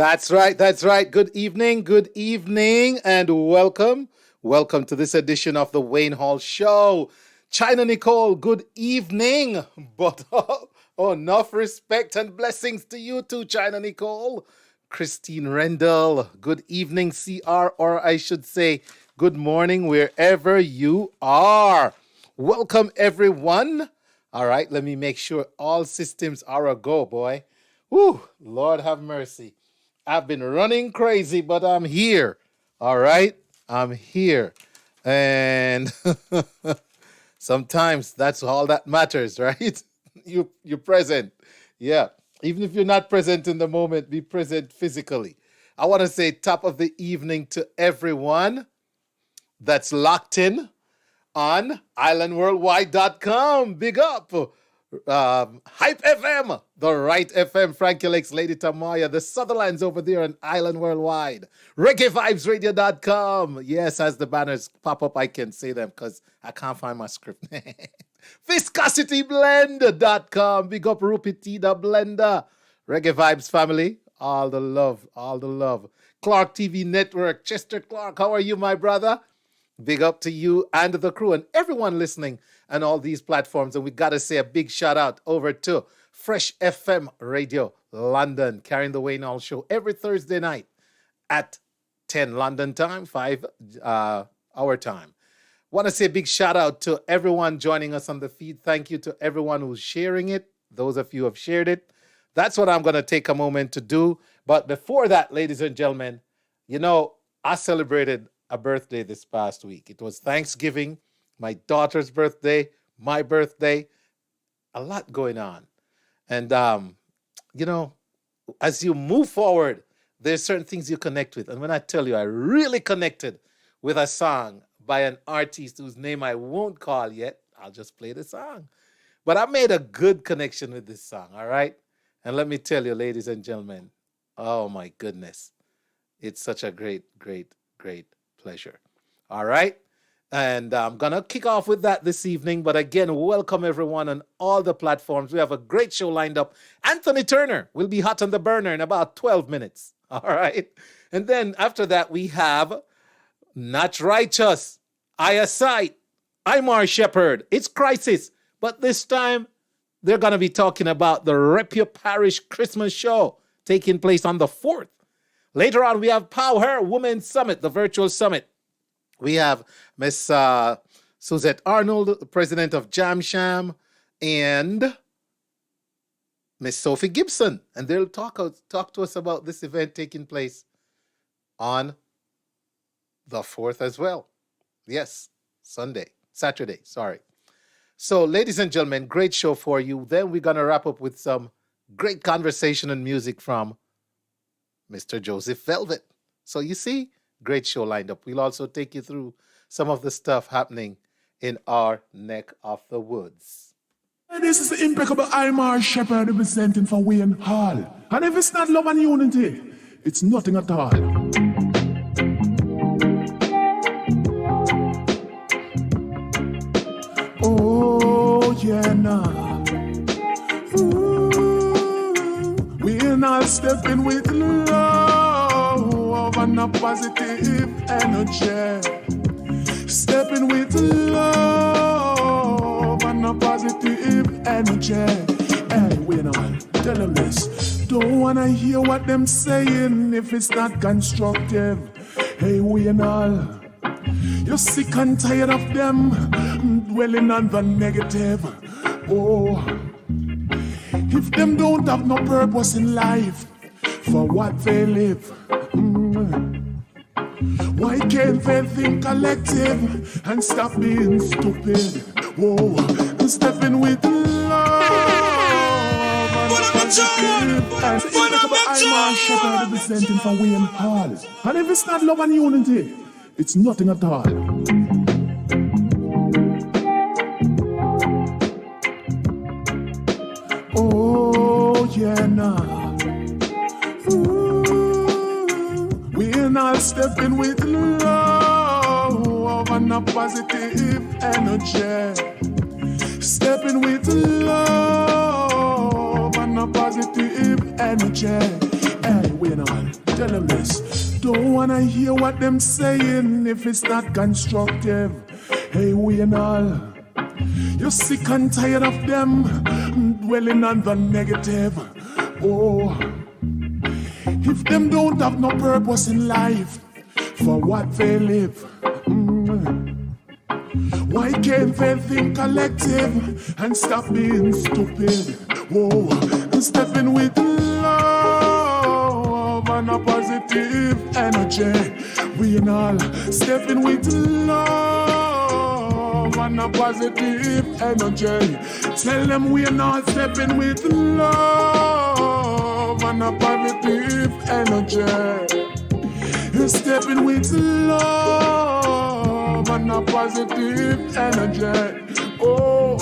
That's right. That's right. Good evening, and welcome. Welcome to this edition of the Wayne Hall Show. China Nicole, good evening. But enough respect and blessings to you too, China Nicole. Christine Rendell, good evening, CR, or I should say, good morning, wherever you are. Welcome, everyone. All right, let me make sure all systems are a go, boy. Whew, Lord have mercy. I've been running crazy, but I'm here. All right, I'm here. And sometimes that's all that matters, right? You're present. Yeah. Even if you're not present in the moment, be present physically. I want to say top of the evening to everyone that's locked in on islandworldwide.com. Big up. Hype FM, the right FM, Frankie Lakes, Lady Tamaya, the Sutherlands over there on Island Worldwide. ReggaeVibesRadio.com. Yes, as the banners pop up, I can say them because I can't find my script. ViscosityBlend.com. Big up Rupity the Blender. Reggae Vibes family. All the love, all the love. Clark TV Network. Chester Clark, how are you, my brother? Big up to you and the crew and everyone listening on all these platforms. And we got to say a big shout out over to Fresh FM Radio London, carrying the Wayne Hall Show every Thursday night at 10 London time, 5 our time. Want to say a big shout out to everyone joining us on the feed. Thank you to everyone who's sharing it. Those of you who have shared it. That's what I'm going to take a moment to do. But before that, ladies and gentlemen, I celebrated a birthday this past week. It was Thanksgiving, my daughter's birthday, my birthday, a lot going on. And, as you move forward, there's certain things you connect with. And when I tell you, I really connected with a song by an artist whose name I won't call yet. I'll just play the song. But I made a good connection with this song, all right? And let me tell you, ladies and gentlemen, oh my goodness, it's such a great, great, great pleasure. All right? And I'm going to kick off with that this evening. But again, welcome everyone on all the platforms. We have a great show lined up. Anthony Turner will be hot on the burner in about 12 minutes. All right? And then after that, we have Not Righteous, Aya Sight, Imar Shepherd. It's Krisis. But this time, they're going to be talking about the Yuh Parish Christmas show taking place on the 4th. Later on, we have POWHER Women's Summit, the virtual summit. We have Miss Suzette Arnold, president of JAMCHAM, and Miss Sophie Gibson. And they'll talk to us about this event taking place on the 4th as well. Yes, Saturday, sorry. So, ladies and gentlemen, great show for you. Then we're going to wrap up with some great conversation and music from Mr. Joseph Velvet. So you see, great show lined up. We'll also take you through some of the stuff happening in our neck of the woods. This is the impeccable Imar Shepherd representing for Wayne Hall. And if it's not love and unity, it's nothing at all. Oh, yeah, nah. Ooh, we're not stepping with love and a positive energy. Stepping with love and a positive energy. Hey, wait on, tell them this. Don't wanna hear what them saying if it's not constructive. Hey, wait on. You're sick and tired of them dwelling on the negative. Oh, if them don't have no purpose in life for what they live, why can't they think collective and stop being stupid? Whoa, I'm stepping with love. And I'm Shepherd representing for Wayne Hall. And if it's not love and unity, it's nothing at all. Oh, yeah, nah. Ooh, we're not stepping with love and a positive energy. Stepping with love and a positive energy. Hey, wait on. Tell them this. Don't wanna hear what them saying if it's not constructive. Hey, we and all. You're sick and tired of them dwelling on the negative. Oh, if them don't have no purpose in life for what they live, why can't they think collective and stop being stupid? Whoa, and stepping with love and a positive energy. We and all stepping with love and a positive energy. Tell them we are not stepping with love and a positive energy. Stepping with love and a positive energy. Oh,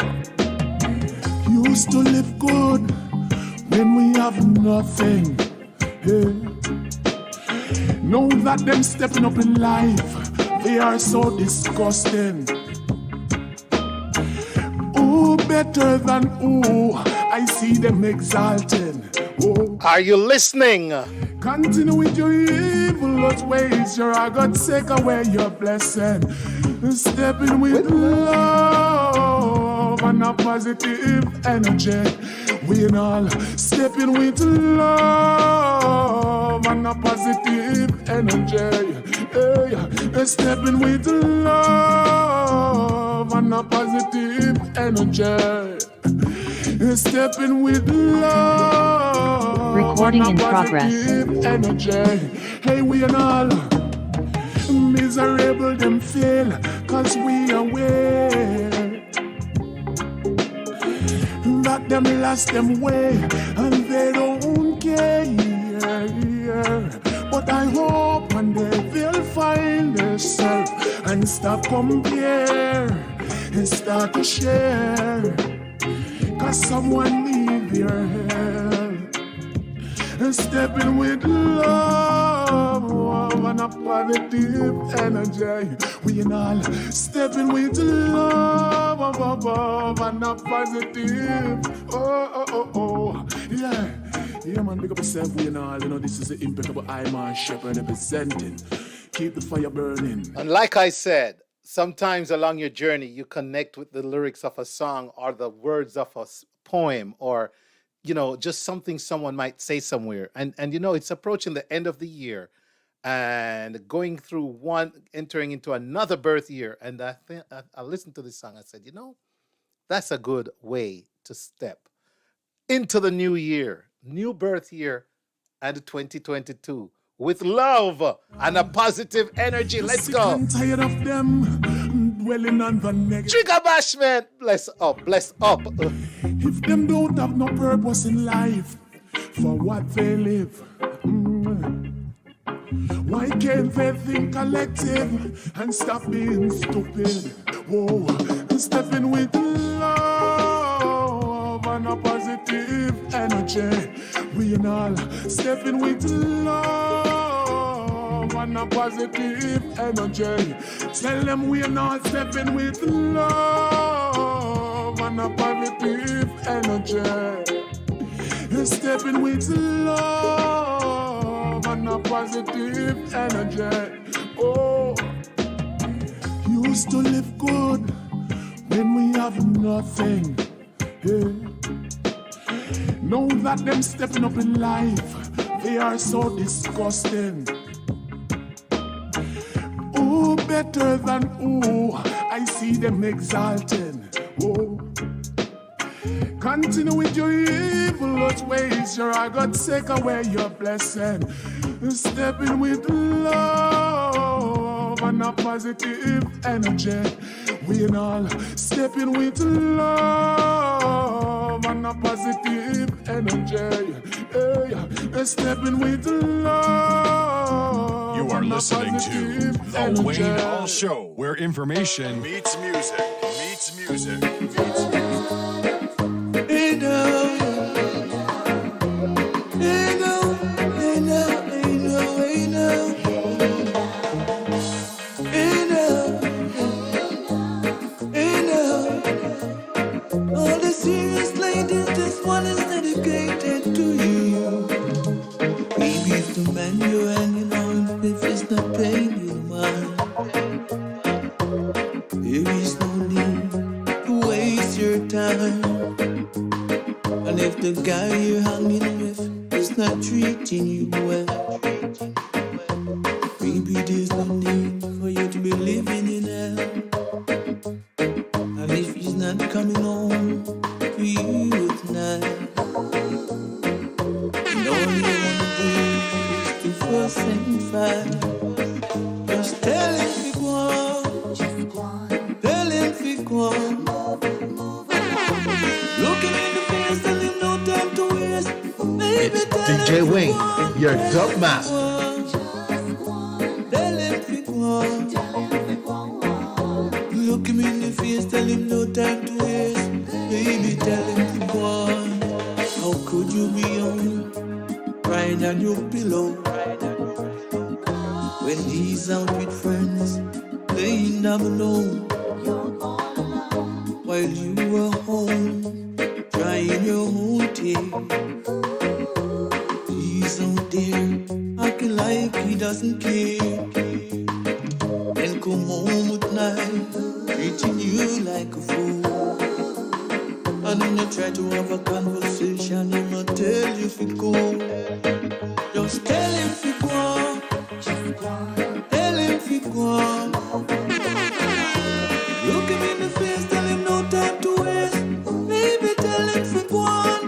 used to live good when we have nothing. Yeah. Know that them stepping up in life, they are so disgusting. Ooh, better than ooh, I see them exalting. Oh. Are you listening? Continue with your evilous ways, your God take away your blessing. Stepping with love and a positive energy. We and all stepping with love and a positive energy. Hey, stepping with love and a positive energy. Stepping with love. Recording in progress. Energy. Hey, we and all miserable them feel, cause we aware that them lost them way and they don't care. But I hope one day they'll find themselves and stop compare and start to share. Cause someone need your help. And stepping with love and a positive energy. We and all stepping with love and a positive. Oh. Yeah. Yeah, man, big up yourself, we and all. You know, this is the impeccable I-Man Shepherd representing. Keep the fire burning. And like I said, sometimes along your journey, you connect with the lyrics of a song or the words of a poem or, you know, just something someone might say somewhere. And you know, it's approaching the end of the year and going through entering into another birth year. And I listened to this song. I said, you know, that's a good way to step into the new year, new birth year, and 2022. With love and a positive energy. Let's go. I'm tired of them dwelling on the negative. Trigger Bashman. Bless up, bless up. If them don't have no purpose in life for what they live, why can't they think collective and stop being stupid? Whoa, stepping with love and a positive energy. We and all stepping with love and a positive energy. Tell them we are not stepping with love and a positive energy. Stepping with love and a positive energy. Oh, used to live good when we have nothing. Yeah. Know that them stepping up in life, they are so disgusting. Ooh, better than ooh, I see them exalting. Oh, continue with your evilous ways, your God take away your blessing. Stepping with love and a positive energy. We and all stepping with love and a positive energy. Hey, stepping with love. You are listening to The Wayne All Show, where information meets music, meets music, meets music. All the serious ladies, this one is dedicated to you. Baby's the man you time. And if the guy you're hanging with is not treating you well, maybe there's no need for you to be living in hell. And if he's not coming home to you tonight, and all you wanna do is to fuss and fight, just tell him to go on. Tell him to go on. Look him in the face, tell him no time to waste. Baby, tell him DJ Wayne, your dub master. Tell him to go on. Look him in the face, tell him no time to waste. Baby, tell him to go on. How could you be on, crying on your pillow, when he's out with friends, playing domino, while you were home, trying your own thing. He's out there, acting like he doesn't care, and come home at night, treating you like a fool. And when you try to have a conversation, he'll not tell you if it go. Just tell him if it go. Tell him if it go. Look him in the face, tell him no time to waste. Baby, tell him if it go.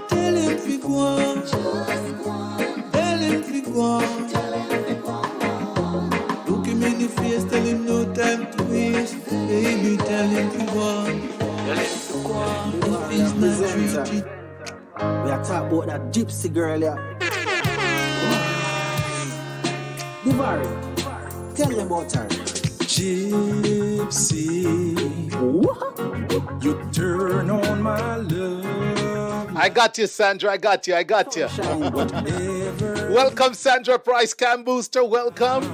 Tell him if it go. Tell him if it go. Look him in the face, tell him no time to waste. Baby, tell him if it go. If he's not treated, we are talking about that gypsy girl, yeah. Divari, tell them about her. Gypsy, you turn on my love. I got you, Sandra. I got you. Welcome, Sandra Price Cam Booster. Welcome.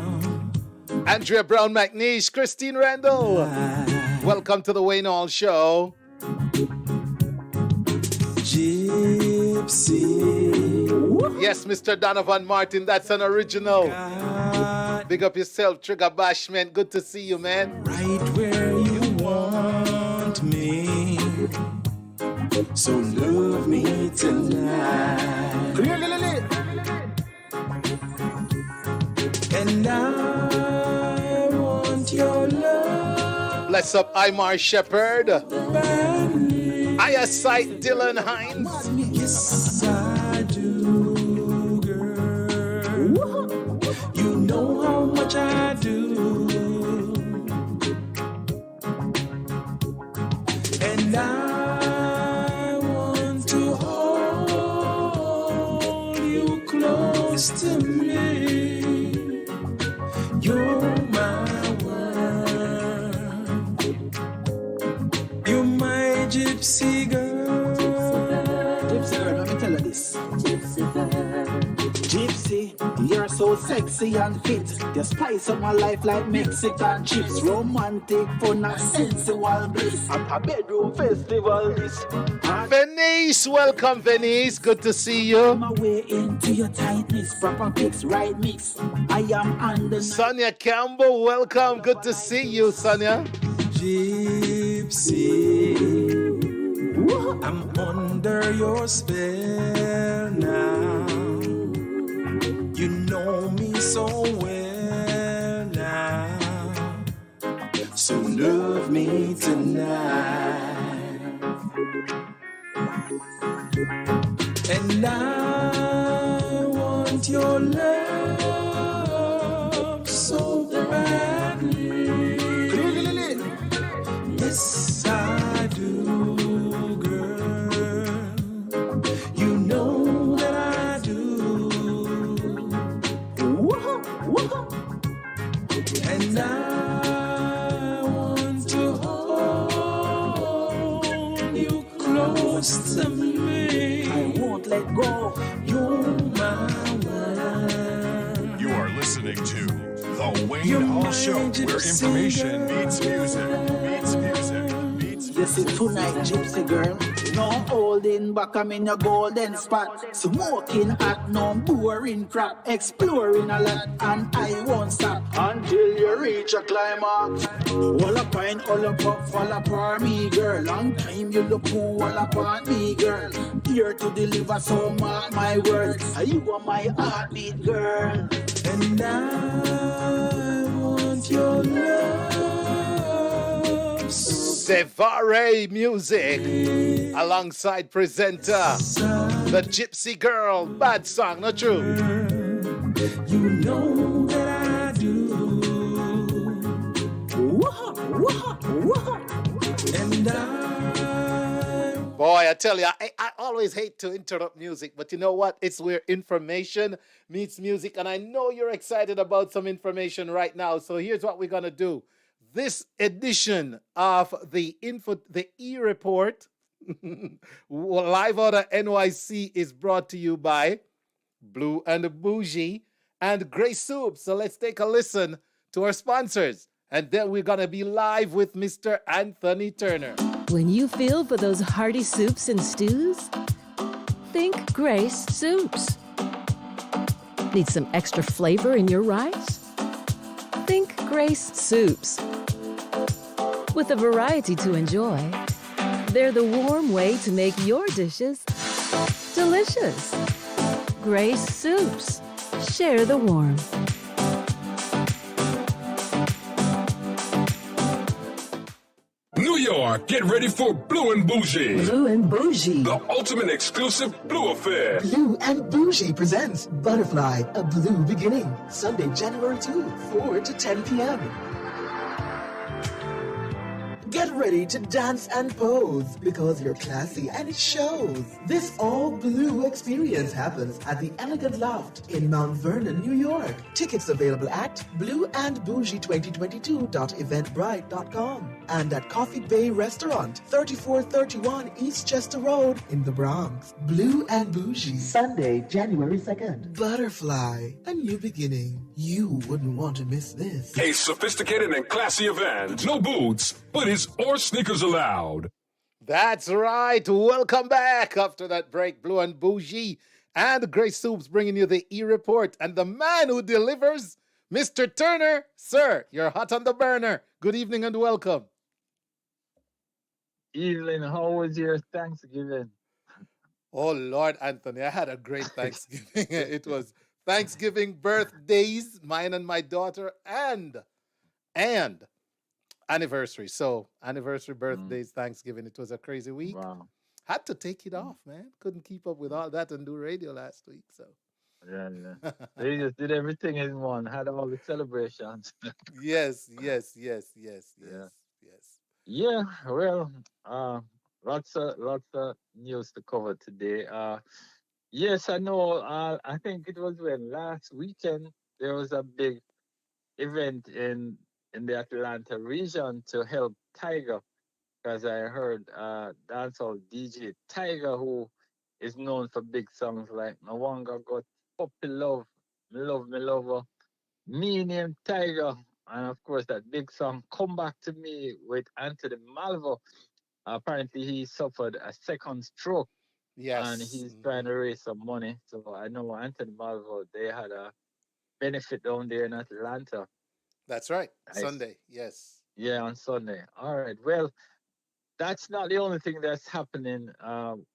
Andrea Brown McNeish, Christine Randall. Welcome to the Wayne Hall Show. Gypsy. Yes, Mr. Donovan Martin, that's an original. Big up yourself, Trigger Bashman. Good to see you, man. Right where you want me. So love me tonight. And I want your love. Bless up Imar Shepherd. Eyesight Dylan Hines. Yes, I do, girl. You know how much I do. And I want to hold you close to me. You're my world. You're my gypsy girl. Gypsy girl, let me tell you this. Gypsy, you're so sexy and fit. You spice up my life like Mexican chips. Romantic, fun and sensual bliss. At a bedroom festival this. Venice, welcome Venice. Good to see you. My way into your tightness. Proper fix, right mix. I am under. Sonia Campbell, welcome. Good to see you, Sonia. Gypsy, I'm under your spell now. You know me so well now. So love me tonight. And I want your love so badly. Yes, I do, girl. You know that I do. And I want to hold you close to me. I won't let go. You're my world. You are listening to The Wayne Hall Show, where information meets music. This is tonight, gypsy girl. No holding back, I'm in a golden spot. Smoking hot, no boring crap. Exploring a lot, and I won't stop until you reach a climax. All up pine, all up up, fall apart me, girl. Long time you look cool, all upon me, girl. Here to deliver, so mark my words. You are my heartbeat, girl. And I want your love. Sevare Music alongside presenter the Gypsy Girl. Bad song, not true? You know that I do. And Boy, I tell you, I always hate to interrupt music, but you know what? It's where information meets music, and I know you're excited about some information right now. So here's what we're gonna do. This edition of the E-Report live out of NYC is brought to you by Blue and Bougie and Grey Soup. So let's take a listen to our sponsors, and then we're gonna be live with Mr. Anthony Turner. When you feel for those hearty soups and stews, think Grace Soups. Need some extra flavor in your rice? Think Grace Soups. With a variety to enjoy, they're the warm way to make your dishes delicious. Grace Soups. Share the warmth. New York, get ready for Blue and Bougie. Blue and Bougie. The ultimate exclusive Blue affair. Blue and Bougie presents Butterfly, A Blue Beginning. Sunday, January 2, 4 to 10 p.m. Get ready to dance and pose because you're classy and it shows. This all-blue experience happens at the Elegant Loft in Mount Vernon, New York. Tickets available at blueandbougie2022.eventbrite.com and at Coffee Bay Restaurant, 3431 East Chester Road in the Bronx. Blue and Bougie. Sunday, January 2nd. Butterfly, a new beginning. You wouldn't want to miss this. A sophisticated and classy event. No boots, hoodies, or sneakers allowed. That's right. Welcome back after that break. Blue and Bougie and Grey Soups bringing you the E-Report. And the man who delivers, Mr. Turner. Sir, you're hot on the burner. Good evening and welcome. Evelyn, how was your Thanksgiving? Oh, Lord, Anthony, I had a great Thanksgiving. It was Thanksgiving birthdays, mine and my daughter, and anniversary. So anniversary, birthdays, Thanksgiving. It was a crazy week. Wow. Had to take it off, man. Couldn't keep up with all that and do radio last week. So Yeah. They just did everything in one, had all the celebrations. yes. Yeah. Yeah, well, lots of news to cover today. Yes, I know. I think it was when last weekend there was a big event in the Atlanta region to help Tiger, because I heard dancehall DJ Tiger, who is known for big songs like Nawanga Got Puppy Love, Me Love Me Lover, Me Name Tiger, and of course that big song Come Back to Me with Anthony Malvo. Apparently he suffered a second stroke and Yes. he's trying to raise some money. So I know Anthony Malvo, they had a benefit down there in Atlanta. That's right. Nice. Sunday. Yes. Yeah, on Sunday. All right. Well, that's not the only thing that's happening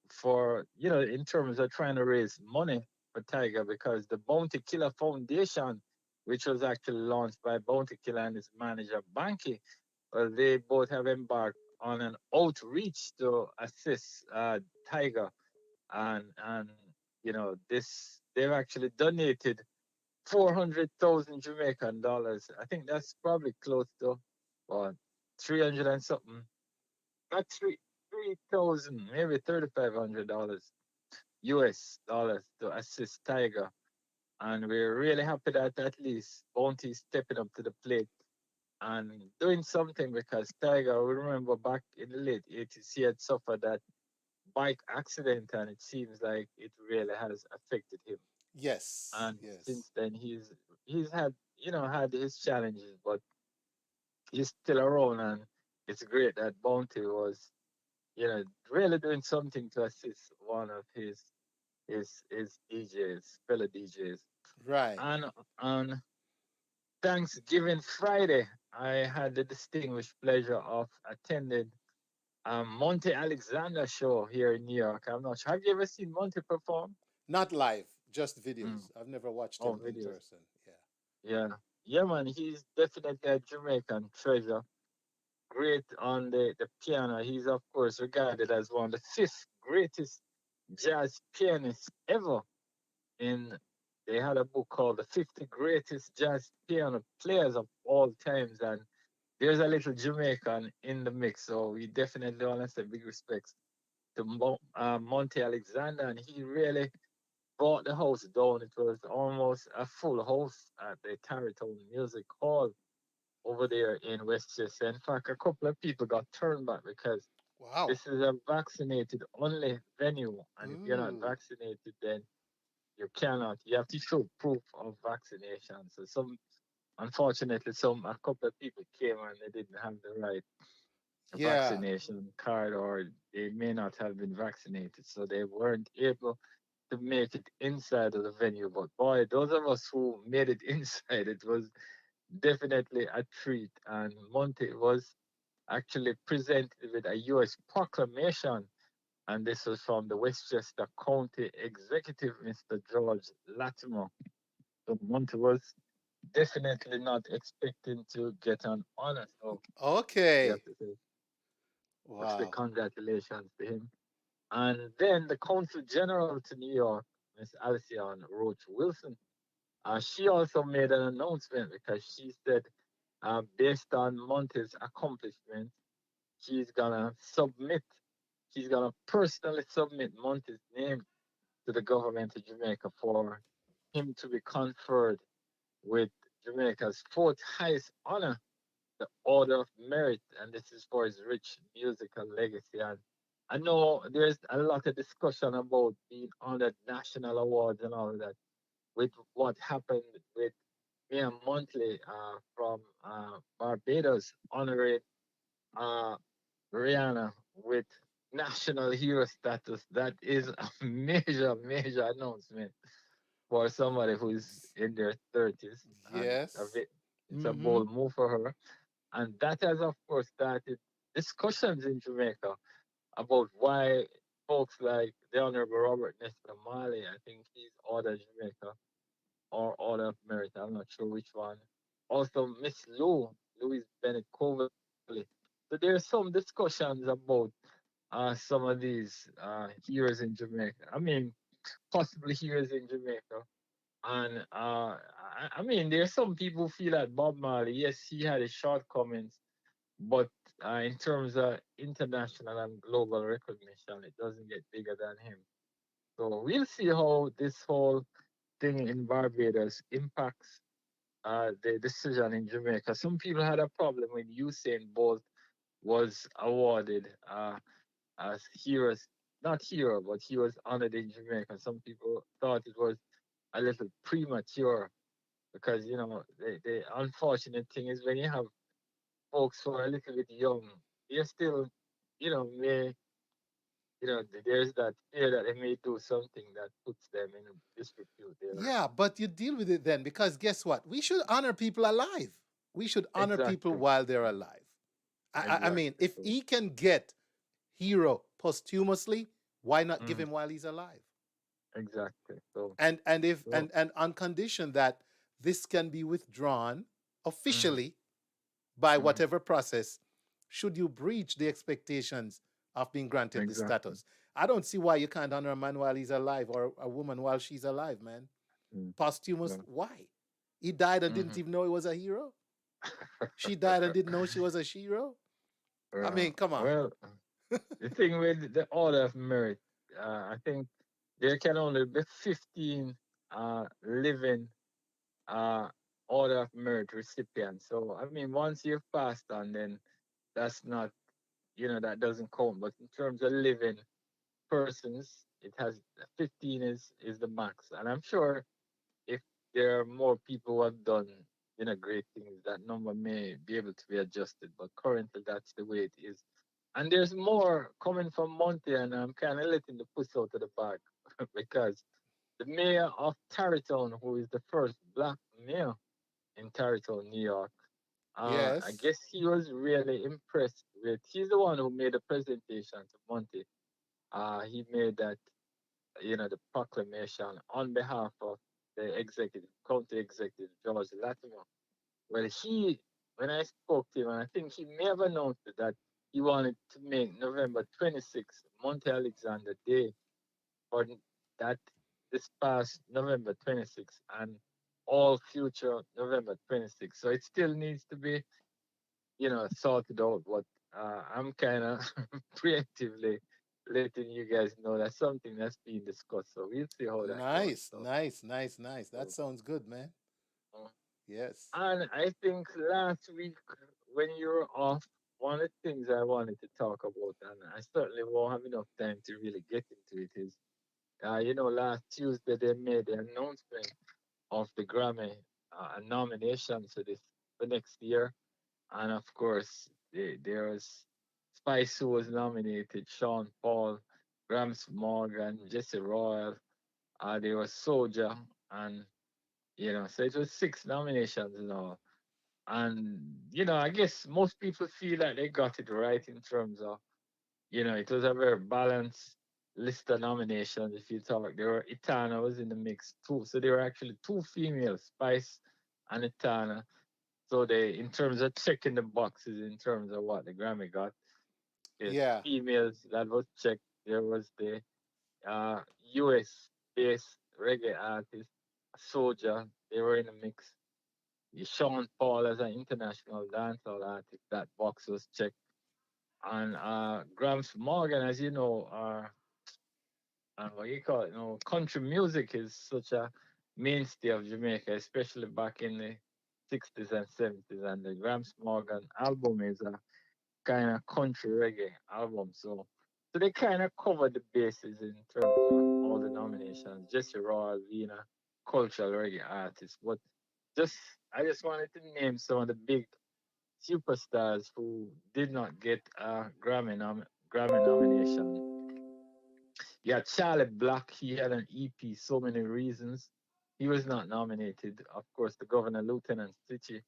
for, in terms of trying to raise money for Tiger, because the Bounty Killer Foundation, which was actually launched by Bounty Killer and his manager, Banky, well, they both have embarked on an outreach to assist Tiger. And they've actually donated 400,000 Jamaican dollars. I think that's probably close to 300 and something. Not 3,000, maybe $3,500 US dollars to assist Tiger. And we're really happy that at least Bounty is stepping up to the plate and doing something, because Tiger, we remember back in the late 80s, he had suffered that bike accident, and it seems like it really has affected him. Yes. And yes. since then, he's had his challenges, but he's still around, and it's great that Bounty was you know, really doing something to assist one of his DJs, fellow DJs. Right. And on Thanksgiving Friday, I had the distinguished pleasure of attending Monte Alexander show here in New York. I'm not sure. Have you ever seen Monte perform? Not live, just Mm. videos. I've never watched Oh, him in videos. person. Yeah. Yeah. Yeah, man. He's definitely a Jamaican treasure. Great on the piano. He's, of course, regarded as one of the fifth greatest jazz pianists ever. In They had a book called The 50 Greatest Jazz Piano Players of All Times, and there's a little Jamaican in the mix. So we definitely want to say big respects to Monte Alexander, and he really brought the house down. It was almost a full house at the Tarrytown Music Hall over there in Westchester. In fact, a couple of people got turned back because Wow. this is a vaccinated only venue, and if you're not Ooh. vaccinated, then you cannot. You have to show proof of vaccination. So unfortunately, a couple of people came and they didn't have the right Yeah. vaccination card, or they may not have been vaccinated, so they weren't able to make it inside of the venue. But boy, those of us who made it inside, it was definitely a treat. And Monte was actually presented with a U.S. proclamation, and this was from the Westchester County Executive, Mr. George Latimer. So Monte was definitely not expecting to get an honor. So we have Okay. to say, Wow. congratulations to him. And then the Consul General to New York, Miss Alcyon Roach Wilson, she also made an announcement because she said, based on Monte's accomplishments, she's gonna submit, she's gonna personally submit Monte's name to the government of Jamaica for him to be conferred with Jamaica's fourth highest honor, the Order of Merit, and this is for his rich musical legacy. And I know there's a lot of discussion about being honored national awards and all of that, with what happened with Mia Montley from Barbados honoring uh, Rihanna with national hero status. That is a major, major announcement for somebody who's in their 30s, and Yes. it's a Mm-hmm. bold move for her. And that has, of course, started discussions in Jamaica about why folks like the Honorable Robert Nesta Marley, I think he's Order Jamaica or Order of Merit, I'm not sure which one. Also, Miss Louise Bennett Coverley. So there's some discussions about some of these heroes in Jamaica. I mean, possibly heroes in Jamaica. And I mean, there's some people who feel that Bob Marley, yes, he had his shortcomings, but in terms of international and global recognition, it doesn't get bigger than him. So we'll see how this whole thing in Barbados impacts the decision in Jamaica. Some people had a problem when Usain Bolt was awarded as heroes, not hero, but he was honored in Jamaica. Some people thought it was a little premature because, the unfortunate thing is when you have folks who are a little bit young, they're still, may, there's that fear that they may do something that puts them in disrepute there. Yeah, but you deal with it then because guess what? We should honor people alive. We should honor people Exactly. while they're alive. I mean, Exactly. if So, he can get hero posthumously, why not give mm, him while he's alive? exactly. So, And if so and on condition that this can be withdrawn mm, officially by mm, whatever process, should you breach the expectations of being granted the exactly. status. I don't see why you can't honor a man while he's alive or a woman while she's alive, man. Mm, Posthumous, no. why? He died and didn't Mm-hmm. even know he was a hero. She died and didn't know she was a hero. I mean, come on. Well, the thing with the Order of Merit, I think there can only be 15 living uh, Order of Merit recipients. So, I mean, once you've passed on, then that's not, that doesn't count. But in terms of living persons, it has 15 is the max. And I'm sure if there are more people who have done, great things, that number may be able to be adjusted. But currently, that's the way it is. And there's more coming from Monty, and I'm kind of letting the puss out of the bag because the mayor of Tarrytown, who is the first black mayor in Tarrytown, New York, I Yes. guess he was really impressed with. He's the one who made the presentation to Monty. He made that, the proclamation on behalf of the county executive, George Latimer. Well, when I spoke to him, and I think he may have announced that he wanted to make November 26th Monte Alexander Day for that this past November 26th and all future November 26th. So it still needs to be, sorted out. But I'm kind of preemptively letting you guys know that's something that's being discussed. So we'll see how that goes. Nice, So, nice, nice, nice. That so, sounds good, man. uh, Yes. and I think last week when you were off, one of the things I wanted to talk about, and I certainly won't have enough time to really get into it, is last Tuesday they made the announcement of the Grammy nominations for next year, and of course there was Spice who was nominated, Sean Paul, Grams Morgan, Jesse Royal, there was Soldier, and so it was six nominations and all. And I guess most people feel like they got it right in terms of it was a very balanced list of nominations. If you talk, there were Itana was in the mix too. So there were actually two females, Spice and Itana. So in terms of checking the boxes, in terms of what the Grammy got, is Yeah. females that was checked. There was the US based reggae artist, Soldier. They were in the mix. Sean Paul as an international dancehall artist, that box was checked. And Gramps Morgan, as you know, what you call it, country music is such a mainstay of Jamaica, especially back in the 60s and 70s. And the Gramps Morgan album is a kind of country reggae album. So they kind of covered the bases in terms of all the nominations. Jesse Royal being a cultural reggae artist. But just I just wanted to name some of the big superstars who did not get a Grammy nomination. Yeah, Charlie Black, he had an EP, So Many Reasons. He was not nominated. Of course, the Governor Lieutenant Stitchie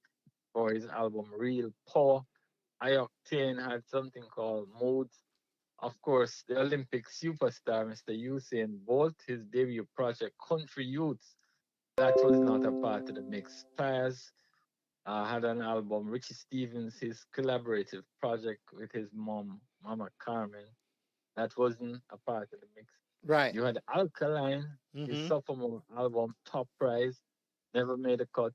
for his album Real Power. Ioctane had something called Moods. Of course, the Olympic superstar, Mr. Usain Bolt, his debut project, Country Youths, that was not a part of the mix. Fires had an album, Richie Stevens, his collaborative project with his mom, Mama Carmen, that wasn't a part of the mix. Right. You had Alkaline, his Mm-hmm. sophomore album, Top Prize, never made a cut.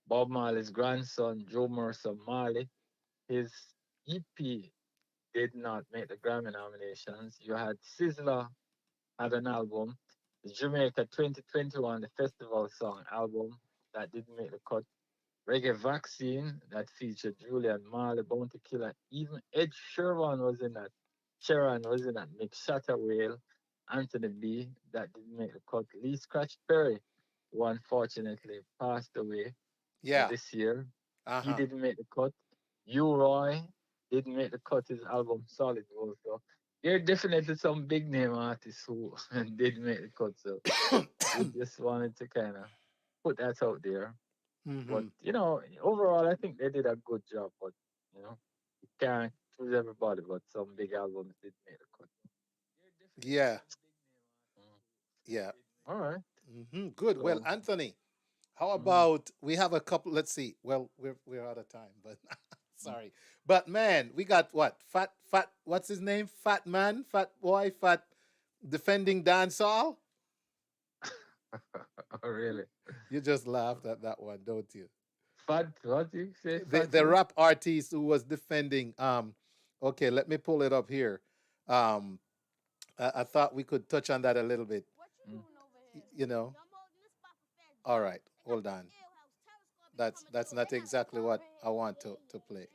Bob Marley's grandson, Joe Mercer Marley, his EP did not make the Grammy nominations. You had Sizzler had an album, the Jamaica 2021, the festival song album, that didn't make the cut. Reggae Vaccine that featured Julian Marley, Bounty Killer, even Ed Sheeran was in that. Sheeran was in that mix. Shatta Whale, Anthony B, that didn't make the cut. Lee Scratch Perry, who unfortunately passed away Yeah. this year, he Uh-huh. didn't make the cut. U Roy didn't make the cut. His album Solid Gold. So there are definitely some big name artists who did make the cut. So we just wanted to kind of put that out there. But Mm-hmm. overall, I think they did a good job. But you can't choose everybody. But some big albums did make the cut. There are definitely Yeah. some big name artists Yeah. who did make. All right. Mm-hmm. Good. Well, So, Anthony, how mm, about we have a couple? Let's see. Well, we're out of time, but mm. sorry. But man, we got what? Fat. What's his name? Fat man. Fat boy. Fat defending dancehall. Oh, really? You just laughed at that one, don't you? Fat? What do you say? The Fat the who? rap artist who was defending. Okay, let me pull it up here. Um, I thought we could touch on that a little bit. Mm. You know. All right, hold on. That's not exactly what I want to play.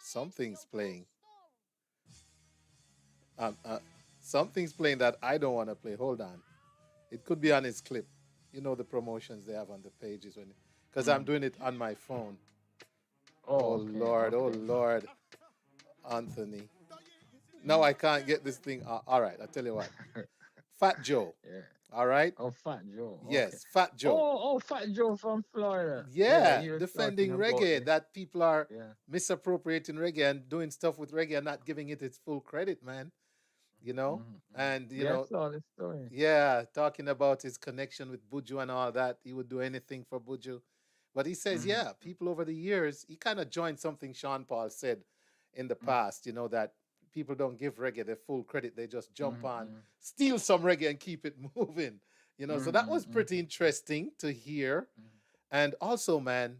Something's playing. Um, uh, Something's playing that I don't want to play. Hold on. It could be on his clip. You know the promotions they have on the pages when, because I'm Mm. doing it on my phone. Oh, Oh okay, Lord, oh okay. Lord. Anthony. No, I can't get this thing. All right, I'll tell you what. Fat Joe. Yeah. All right. Oh, Fat Joe. Okay. Yes, Fat Joe. Oh, Fat Joe from Florida. Yeah, he was defending talking about reggae. That people are Yeah. misappropriating reggae and doing stuff with reggae and not giving it its full credit, man. You know, and you Yeah, I know, saw the story. yeah, talking about his connection with Buju and all that. He would do anything for Buju. But he says, yeah, people over the years, he kind of joined something Sean Paul said in the past, you know, that people don't give reggae the full credit. They just jump on, steal some reggae and keep it moving. You know, so that was pretty interesting to hear. And also, man,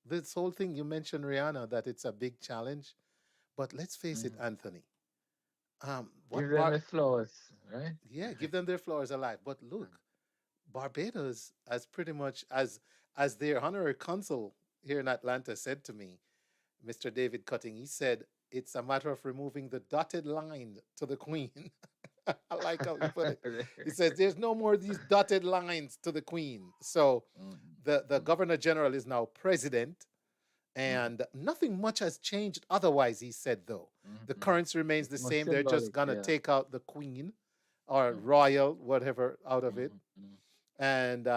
this whole thing you mentioned, Rihanna, that it's a big challenge. But let's face it, Anthony. Give them the flowers, right? Yeah, give them their flowers alive. But look, Barbados, as pretty much as their honorary consul here in Atlanta said to me, Mr. David Cutting, he said it's a matter of removing the dotted line to the Queen. I like how he put it. He says there's no more of these dotted lines to the Queen. So the Governor General is now president, and nothing much has changed otherwise, he said, though. The currency remains the same. They're just going to take out the Queen or royal, whatever, out of it, and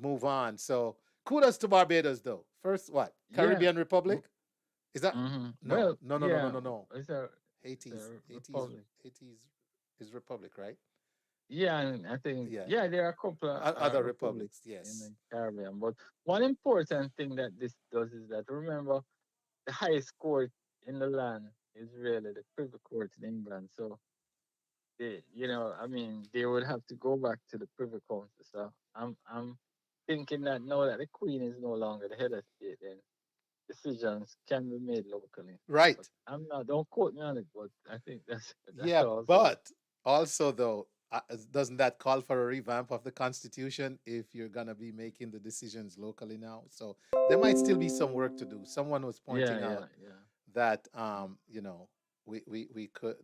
move on. So kudos to Barbados, though. First, what? Caribbean Republic? Is that? No. Well, No. It's a Haiti's republic. is republic, right? Yeah, and I think there are a couple of Other republics, yes. in the Caribbean. But one important thing that this does is that remember the highest court in the land is really the Privy Court in England. So they, they would have to go back to the Privy Council. So I'm thinking that now that the Queen is no longer the head of state, then decisions can be made locally. Right. But don't quote me on it, but I think that's yeah, also. But also though, doesn't that call for a revamp of the Constitution if you're gonna be making the decisions locally now? So there might still be some work to do. Someone was pointing out that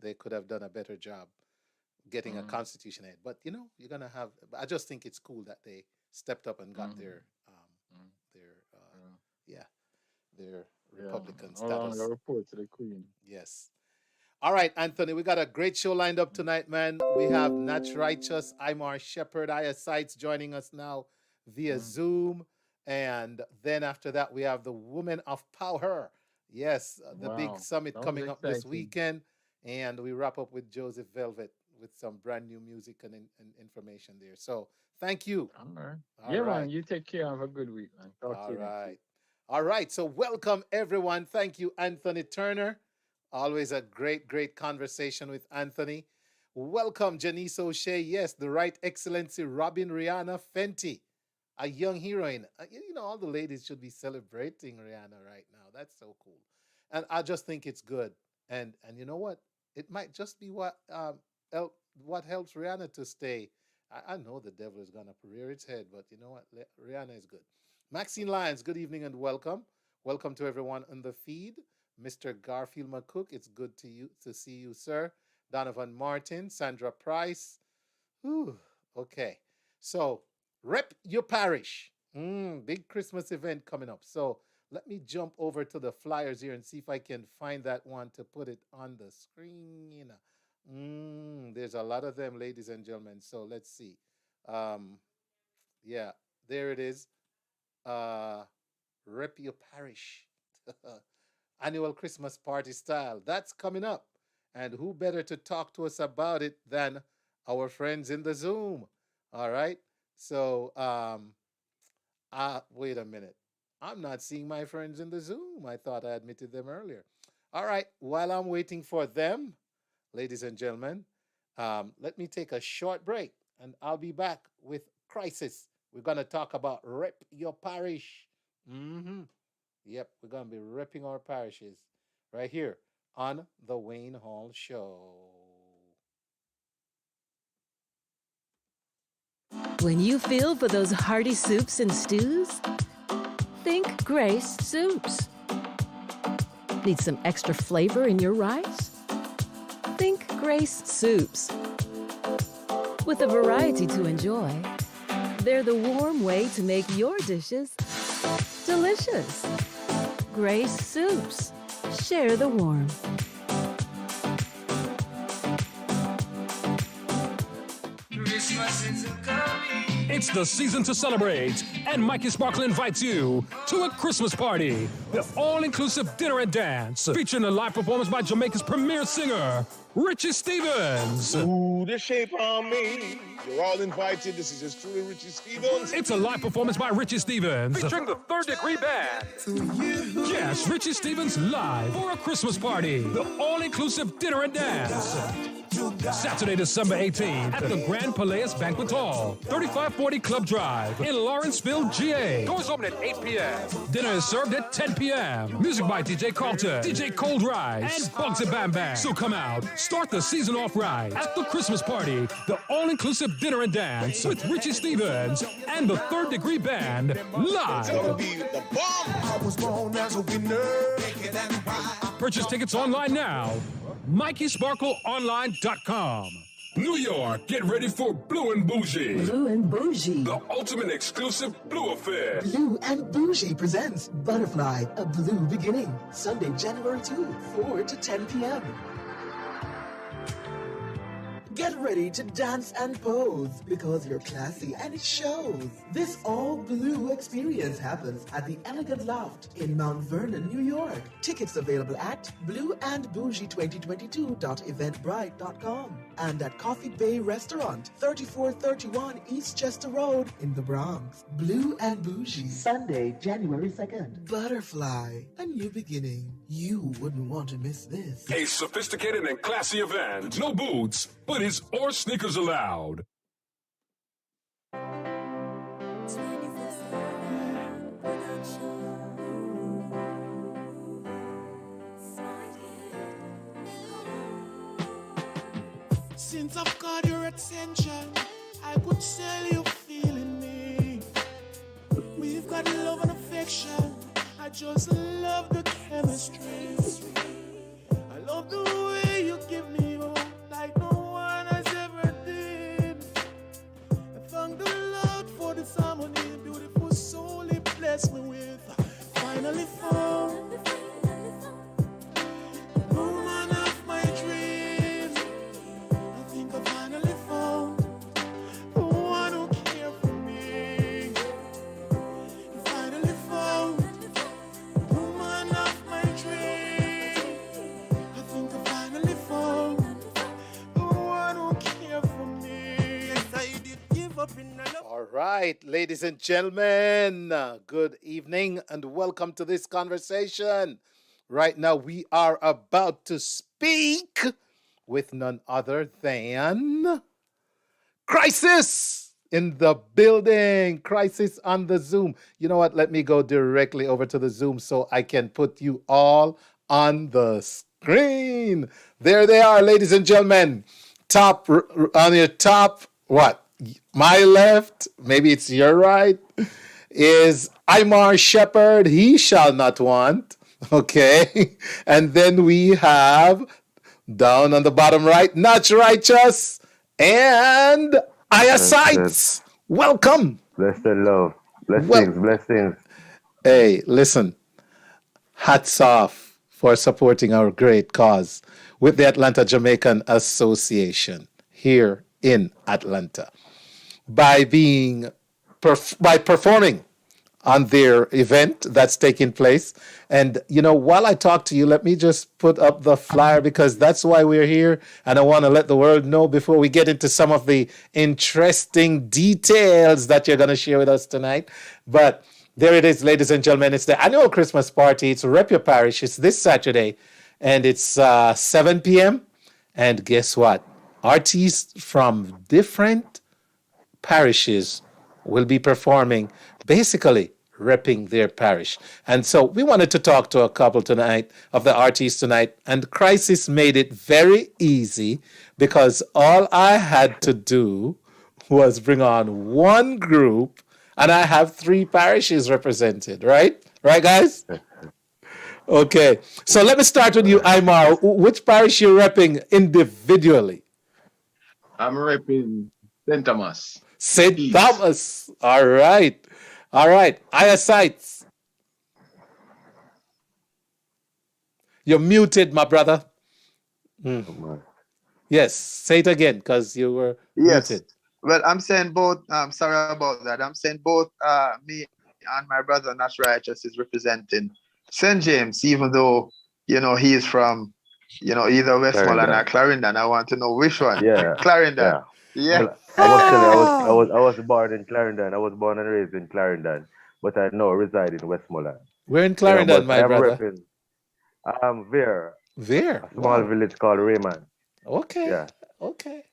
they could have done a better job getting a constitution ahead. But you're gonna have. I just think it's cool that they stepped up and got their Republican status. A report to the Queen. Yes. All right, Anthony, we got a great show lined up tonight, man. We have Natch Righteous, Imar Shepherd, Aya Sites joining us now via Zoom. And then after that, we have the Women of POWHER. Yes, the big summit coming up this weekend. And we wrap up with Joseph Velvet with some brand new music and information there. So thank you. All right. Man, you take care. Have a good week, man. Talk to you next week. All right. So welcome, everyone. Thank you, Anthony Turner. Always a great, great conversation with Anthony. Welcome, Janice O'Shea. Yes, the Right Excellency Robin Rihanna Fenty, a young heroine. All the ladies should be celebrating Rihanna right now. That's so cool. And I just think it's good. And you know what? It might just be what helps Rihanna to stay. I know the devil is going to rear its head, but you know what? Rihanna is good. Maxine Lyons, good evening and welcome. Welcome to everyone on the feed. Mr. Garfield McCook, it's good to see you, sir. Donovan Martin, Sandra Price. Ooh, okay. So, rep your parish. Big Christmas event coming up. So, let me jump over to the flyers here and see if I can find that one to put it on the screen. There's a lot of them, ladies and gentlemen. So, let's see. Yeah, there it is. Rep your parish. Annual Christmas party style. That's coming up. And who better to talk to us about it than our friends in the Zoom? All right. So, wait a minute. I'm not seeing my friends in the Zoom. I thought I admitted them earlier. All right. While I'm waiting for them, ladies and gentlemen, let me take a short break and I'll be back with Krisis. We're going to talk about Rep Your Parish. Yep, we're going to be repping our parishes right here on The Wayne Hall Show. When you feel for those hearty soups and stews, think Grace Soups. Need some extra flavor in your rice? Think Grace Soups. With a variety to enjoy, they're the warm way to make your dishes delicious. Grace Soups. Share the warmth. It's the season to celebrate, and Mikey Sparkle invites you to a Christmas party. The all-inclusive dinner and dance, featuring a live performance by Jamaica's premier singer, Richie Stephens. Ooh, the shape on me. You're all invited. This is just truly Richie Stephens. It's a live performance by Richie Stephens, featuring the Third Degree Band. Yes, Richie Stephens live for a Christmas party. The all-inclusive dinner and dance. Saturday, December 18th at the Grand Palais Banquet Hall, 3540 Club Drive in Lawrenceville, GA. Doors open at 8 p.m. Dinner is served at 10 p.m. Music by DJ Carlton, DJ Cold Rice, and Bugsy Bam Bam. So come out, start the season off right at the Christmas party, the all-inclusive dinner and dance with Richie Stephens and the Third Degree Band live. It's gonna be the bomb. I was born as a winner. Purchase tickets online now. MikeySparkleOnline.com. New York, get ready for Blue and Bougie. Blue and Bougie. The ultimate exclusive Blue affair. Blue and Bougie presents Butterfly, A Blue Beginning. Sunday, January 2, 4 to 10 p.m. Get ready to dance and pose because you're classy and it shows. This all blue experience happens at the Elegant Loft in Mount Vernon, New York. Tickets available at blueandbougie2022.eventbrite.com and at Coffee Bay Restaurant, 3431 East Chester Road in the Bronx. Blue and Bougie. Sunday, January 2nd. Butterfly, a new beginning. You wouldn't want to miss this. A sophisticated and classy event. No boots, but or sneakers allowed. Since I've got your attention, I could tell you feeling me. We've got love and affection. I just love the chemistry. I love the way you give me hope like no one has ever did. I thank the Lord for this harmony, beautiful soul He blessed me with. Finally found the woman of my dreams. I think I finally found the one who cared for me. I finally found the woman of my dreams. I think I finally found the one who cared for me. Yes, I did give up in love. All right, ladies and gentlemen, good evening and welcome to this conversation. Right now, we are about to speak with none other than Krisis in the building. Krisis on the Zoom. You know what? Let me go directly over to the Zoom so I can put you all on the screen. There they are, ladies and gentlemen. Top on your top, what? My left, maybe it's your right, is Imar Shepherd. He shall not want. Okay. And then we have down on the bottom right, Not Righteous and Aya Sights. Welcome. Blessed love. Blessings. Hey, listen. Hats off for supporting our great cause with the Atlanta Jamaican Association here in Atlanta by performing on their event that's taking place. And, you know, while I talk to you, let me just put up the flyer because that's why we're here. And I want to let the world know before we get into some of the interesting details that you're going to share with us tonight. But there it is, ladies and gentlemen. It's the annual Christmas party. It's Yuh Parish. It's this Saturday and it's 7 p.m. And guess what? Artists from different parishes will be performing, basically repping their parish. And so we wanted to talk to a couple tonight of the artists tonight, and Krisis made it very easy because all I had to do was bring on one group, and I have 3 parishes represented, right? Right, guys? Okay. So let me start with you, Imar. Which parish you're repping individually? I'm repping St. Thomas. St. Thomas. All right. Aya Sights. You're muted, my brother. Come on. Yes, say it again, because you were Yes. muted. Well, I'm saying both. Sorry about that. I'm saying both. Me and my brother, Nash Righteous, is representing St. James, even though he is from either Westmoreland or Clarendon. Clarendon. I want to know which one. Yeah. Clarendon. Yeah. Yeah. Well, I must tell you, I was born in Clarendon. I was born and raised in Clarendon, but I now reside in Westmoreland. We're in Clarendon, But my I am brother. repping Ver, Ver. a small Wow. village called Raymond. Okay. Yeah. Okay.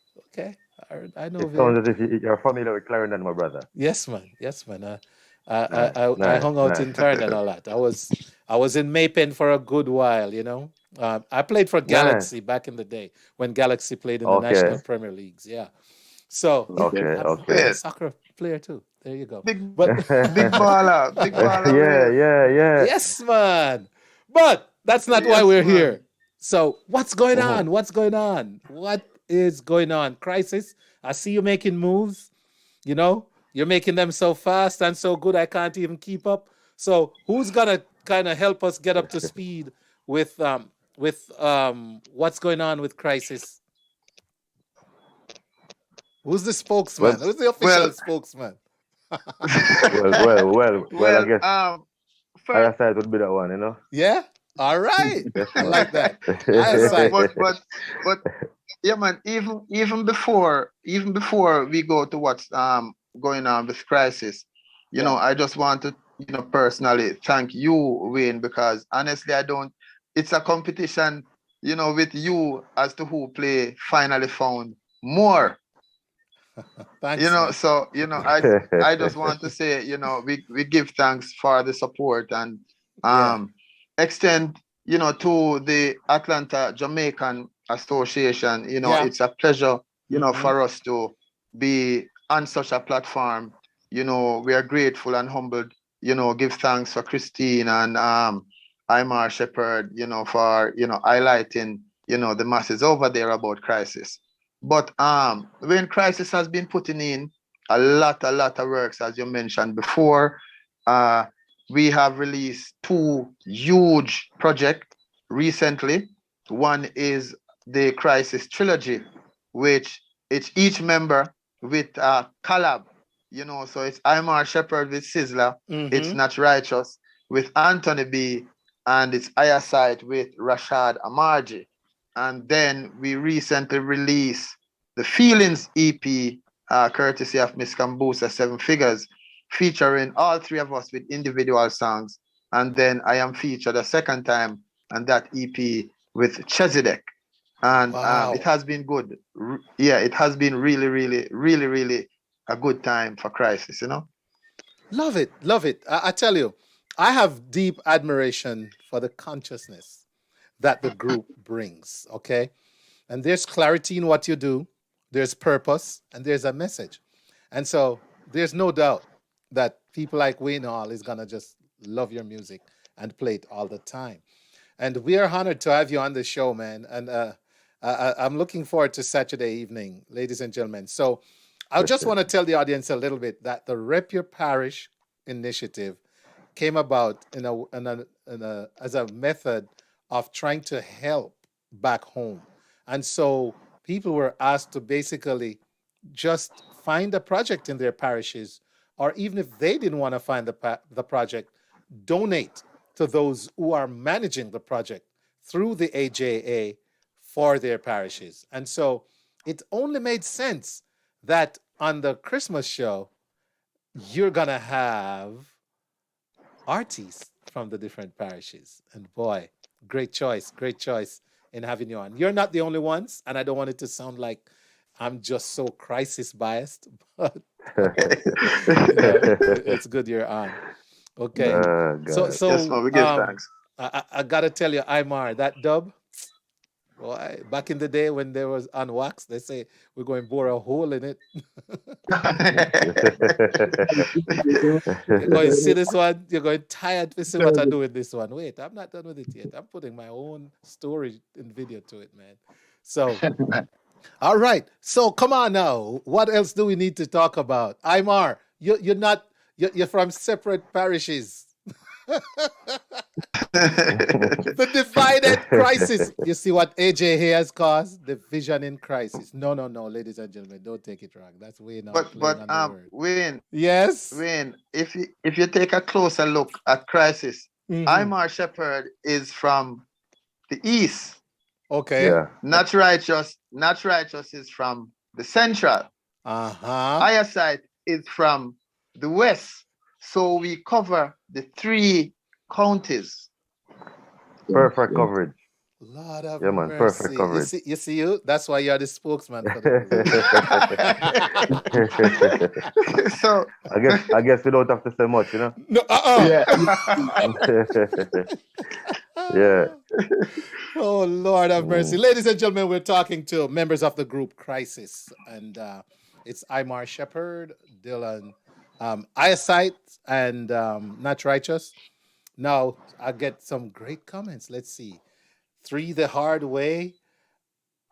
I know It Ver. sounds as if you're familiar with Clarendon, my brother. Yes, man. Nice, I nice, hung out nice. in Clarendon a lot. I was in Maypen for a good while. I played for Nice. Galaxy back in the day when Galaxy played in the Okay. National Premier Leagues. Yeah. So yeah, Okay. I'm Okay. a soccer player too. There you go. Big But baller. Big baller. Yeah. yes, man. But that's not why Yes, we're man. here. So what's going Mhm. on? What's going on? What is going on? Krisis, I see you making moves. You're making them so fast and so good I can't even keep up. So who's gonna kind of help us get up to speed with what's going on with Krisis? Who's the spokesman? Well, Who's the official Well, spokesman? well. I well, guess first, Ironside would be that one. Yeah? All right. Yes, I man. like that. Eyesight. but yeah, man. Even before we go to what's going on with Crisis, Yeah. I just want to personally thank you, Wayne, because honestly, I don't. It's a competition, with you as to who play finally found more. Thanks, man. So I just want to say, we give thanks for the support and Yeah. extend, to the Atlanta Jamaican Association. Yeah. It's a pleasure, Mhm. for us to be on such a platform. We are grateful and humbled. Give thanks for Christine and Imar Shepherd, for highlighting, the masses over there about Crisis. But when Crisis has been putting in a lot of works, as you mentioned before, we have released 2 huge projects recently. One is the Crisis trilogy, which it's each member with a collab. So it's Imar Shepherd with Sizzler, it's Mhm. Not Righteous with Anthony B, and it's Eyesight with Rashad Amarji. And then we recently released the Feelings EP, courtesy of Miss Kambusa 7 Figures, featuring all 3 of us with individual songs. And then I am featured a second time on that EP with Chezidek. And Wow. it has been good. It has been really, really, really, really a good time for Crisis, Love it. Love it. I tell you, I have deep admiration for the consciousness that the group brings, okay? And there's clarity in what you do, there's purpose, and there's a message. And so there's no doubt that people like Wayne Hall is going to just love your music and play it all the time. And we are honored to have you on the show, man. And I'm looking forward to Saturday evening, ladies and gentlemen. So I just want to tell the audience a little bit that the Rep Your Parish initiative came about as a method of trying to help back home. And so people were asked to basically just find a project in their parishes, or even if they didn't want to find the project, donate to those who are managing the project through the AJA for their parishes. And so it only made sense that on the Christmas show, you're going to have artists from the different parishes. And boy, great choice in having you on. You're not the only ones, and I don't want it to sound like I'm just so Crisis biased, but it's good you're on. Okay. So yes, we give thanks. I gotta tell you, Imar, that dub, boy, back in the day when there was on wax, they say we're going to bore a hole in it. You're going to see this one, you're going tired to see what I do with this one. Wait, I'm not done with it yet. I'm putting my own story and video to it, man. So, all right. So come on now. What else do we need to talk about? Imar, you're from separate parishes. The divided crisis. You see what AJ here has caused? Division in crisis. No, ladies and gentlemen, don't take it wrong. That's Wayne now playing on the word. Wayne. Yes. Wayne, if you take a closer look at Krisis, Imar Shepherd is from the east. Okay. Yeah. Not Righteous is from the central. Eyesight is from the west. So we cover the 3 counties. Perfect coverage. Lord of Yeah, man, mercy. perfect coverage. You see. That's why you're the spokesman for the group. So I guess we don't have to say much, you know. No. Yeah. Oh, Lord have mercy. Ladies and gentlemen, we're talking to members of the group Krisis. And it's Imar Shepherd, Dylan Eyesight, and Not Righteous. Now, I get some great comments. Let's see. 3 the hard way.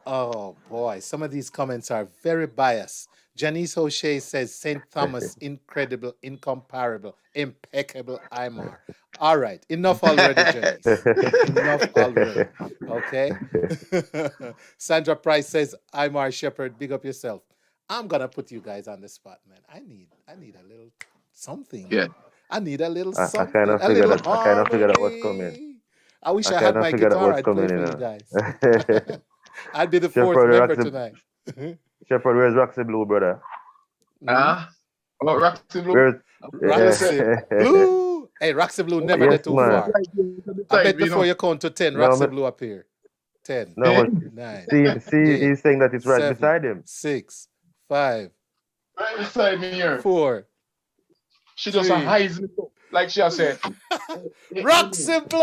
Oh, boy. Some of these comments are very biased. Janice O'Shea says, St. Thomas, incredible, incomparable, impeccable Imar. All right. Enough already, Janice. Enough already. Okay. Sandra Price says, Imar Shepherd, big up yourself. I'm going to put you guys on the spot, man. I need a little something. Yeah. I need a little I something. kind of figured that was coming. I wish I had my guitar. I'd play for you guys. I'd be the 4th member tonight. Shepherd, where's Roxy Blue, brother? About Roxy Blue? Roxy Blue. Hey, Roxy Blue never get too far. I bet before you count to 10, Roxy Blue appear. 10, no, 9. See, 8, he's saying that it's right 7, beside him. 6, 5. Right beside me here. 4. She just hides me, like she has said. Roxy Blue!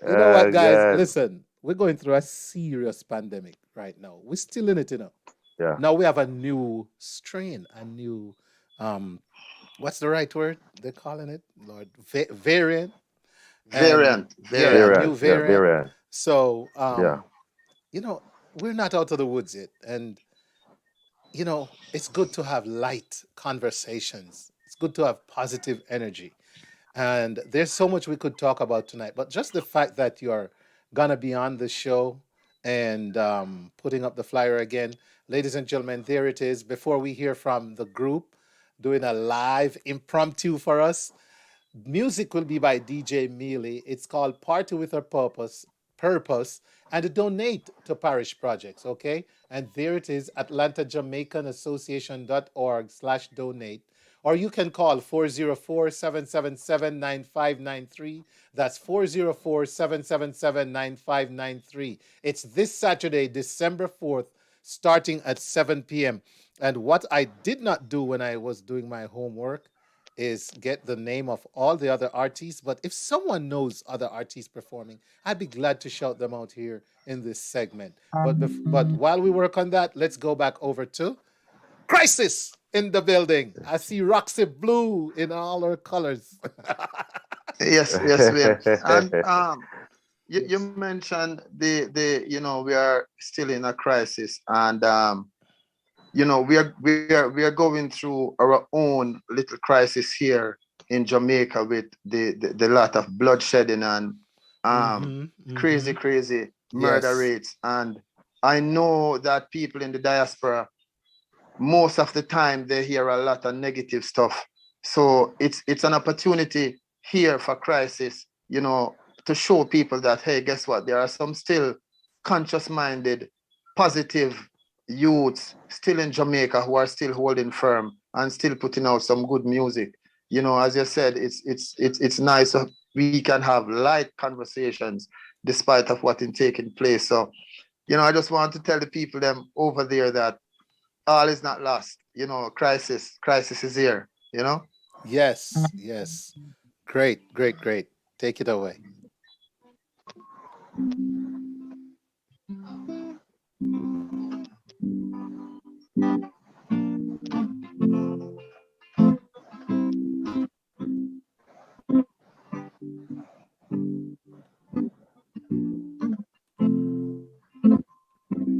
You know what, guys? God. Listen, we're going through a serious pandemic right now. We're still in it, you know. Yeah. Now we have a new strain, a new, what's the right word they're calling it, Lord? Variant. Variant. New variant. Yeah, variant. So, you know, we're not out of the woods yet. And, you know, it's good to have light conversations. It's good to have positive energy. And there's so much we could talk about tonight. But just the fact that you're going to be on the show and putting up the flyer again. Ladies and gentlemen, there it is. Before we hear from the group doing a live impromptu for us, music will be by DJ Mealy. It's called Party with a Purpose, and donate to parish projects, okay? And there it is, AtlantaJamaicanAssociation.org/donate. Or you can call 404-777-9593. That's 404-777-9593. It's this Saturday, December 4th, starting at 7 p.m. And what I did not do when I was doing my homework is get the name of all the other artists. But if someone knows other artists performing, I'd be glad to shout them out here in this segment. But while we work on that, let's go back over to Krisis in the building. I see Roxy Blue in all her colors. Yes, man. And you mentioned the you know, we are still in a crisis, and you know, we are going through our own little crisis here in Jamaica with the lot of bloodshedding and crazy murder rates. And I know that people in the diaspora, most of the time they hear a lot of negative stuff. So it's an opportunity here for Krisis, you know, to show people that, hey, guess what? There are some still conscious-minded, positive youths still in Jamaica who are still holding firm and still putting out some good music. You know, as you said, it's nice that we can have light conversations despite of what is taking place. So, you know, I just want to tell the people them over there that all is not lost. You know, crisis is here, you know? Yes. Great. Take it away.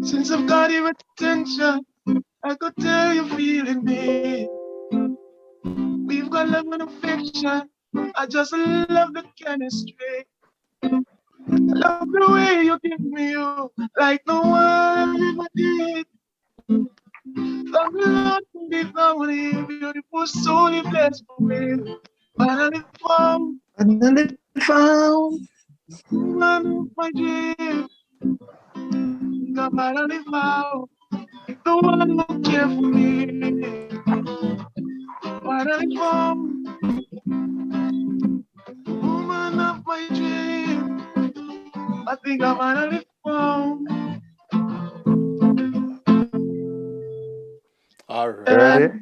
Since I've got your attention, I could tell you're feeling me. I love an affection. I just love the chemistry. I love the way you give me you like no one ever did. From the Lord to be family, beautiful soul you blessed me with. Finally found woman of my dream. God finally found the one who cared for me. Finally found woman of my dream. I think I finally found. All Ready? right.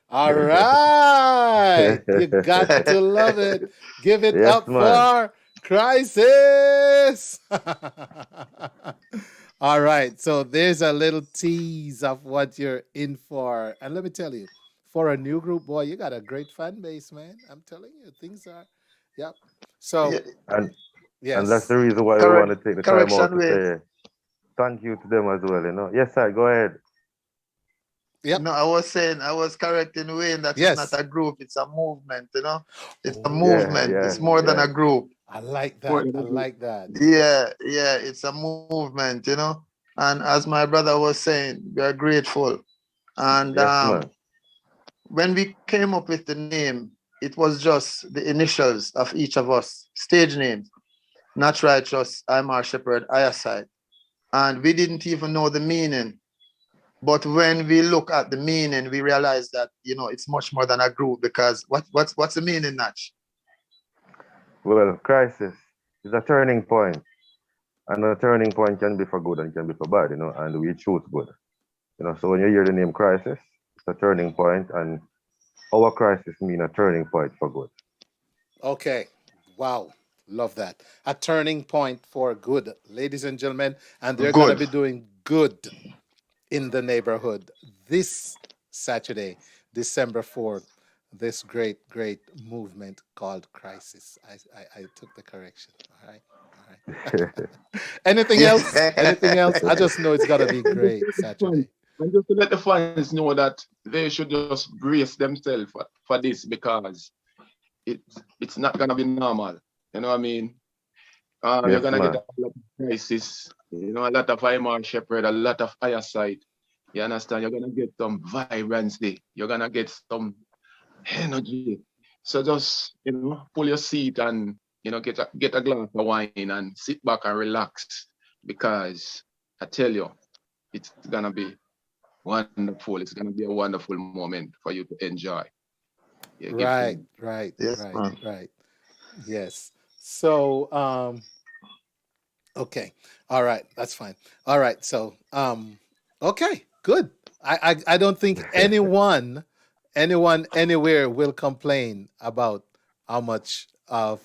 All right. You got to love it. Give it Yes, up man. for Krisis. All right. So there's a little tease of what you're in for. And let me tell you, for a new group, boy, you got a great fan base, man. I'm telling you, things are, yep. So, And that's yes. the reason why we want to take the time out to say thank you to them as well, you know. Yes, sir, go ahead. Yep. No, I was correcting Wayne that it's not a group, it's a movement, you know. It's a movement. It's more than a group. I like that. I like that. Yeah, it's a movement, you know. And as my brother was saying, we are grateful. And when we came up with the name, it was just the initials of each of us, stage names. Not Righteous, I'm our shepherd, Ayaside. And we didn't even know the meaning. But when we look at the meaning, we realize that, you know, it's much more than a group, because what's the meaning, Natch? Well, Krisis is a turning point. And a turning point can be for good and can be for bad, you know, and we choose good. You know, so when you hear the name Krisis, it's a turning point, and our crisis mean a turning point for good. Okay. Wow. Love that. A turning point for good, ladies and gentlemen. And they're going to be doing good in the neighborhood this Saturday, December 4th. This great movement called Krisis. I took the correction. All right. Anything else? Anything else? I just know it's got to be great Saturday. And just to let the fans know that they should just brace themselves for this, because it's not going to be normal. You know what I mean? You're going to get a lot of crisis, you know, a lot of IMR Shepherd, a lot of higher side. You understand? You're going to get some vibrancy. You're going to get some energy. So just, you know, pull your seat and, you know, get a glass of wine and sit back and relax, because I tell you, it's going to be wonderful. It's going to be a wonderful moment for you to enjoy. Yeah, right. Yes. So, okay. All right. That's fine. All right. So, okay, good. I don't think anyone anywhere will complain about how much of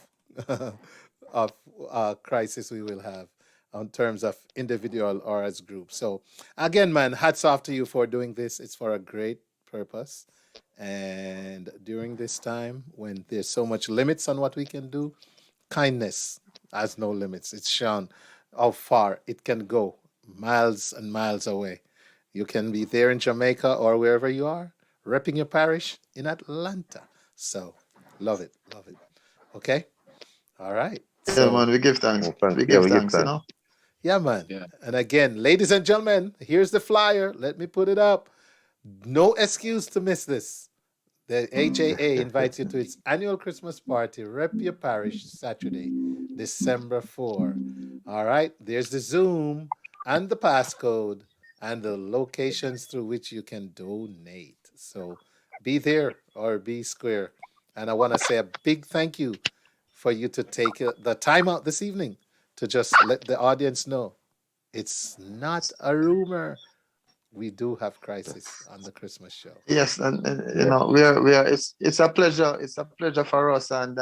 crisis we will have in terms of individual or as group. So again, man, hats off to you for doing this. It's for a great purpose. And during this time when there's so much limits on what we can do, kindness has no limits. It's shown how far it can go, miles and miles away. You can be there in Jamaica or wherever you are, repping your parish in Atlanta. So, love it. Okay? All right. So, man, we give thanks. We give thanks, you know? Yeah, man. Yeah. And again, ladies and gentlemen, here's the flyer. Let me put it up. No excuse to miss this. The AJA invites you to its annual Christmas party, Rep Your Parish, Saturday, December 4. All right, there's the Zoom and the passcode and the locations through which you can donate. So be there or be square. And I want to say a big thank you for you to take the time out this evening to just let the audience know it's not a rumor. We do have Krisis on the Christmas show. Yes, and you know, we are. It's a pleasure. It's a pleasure for us, and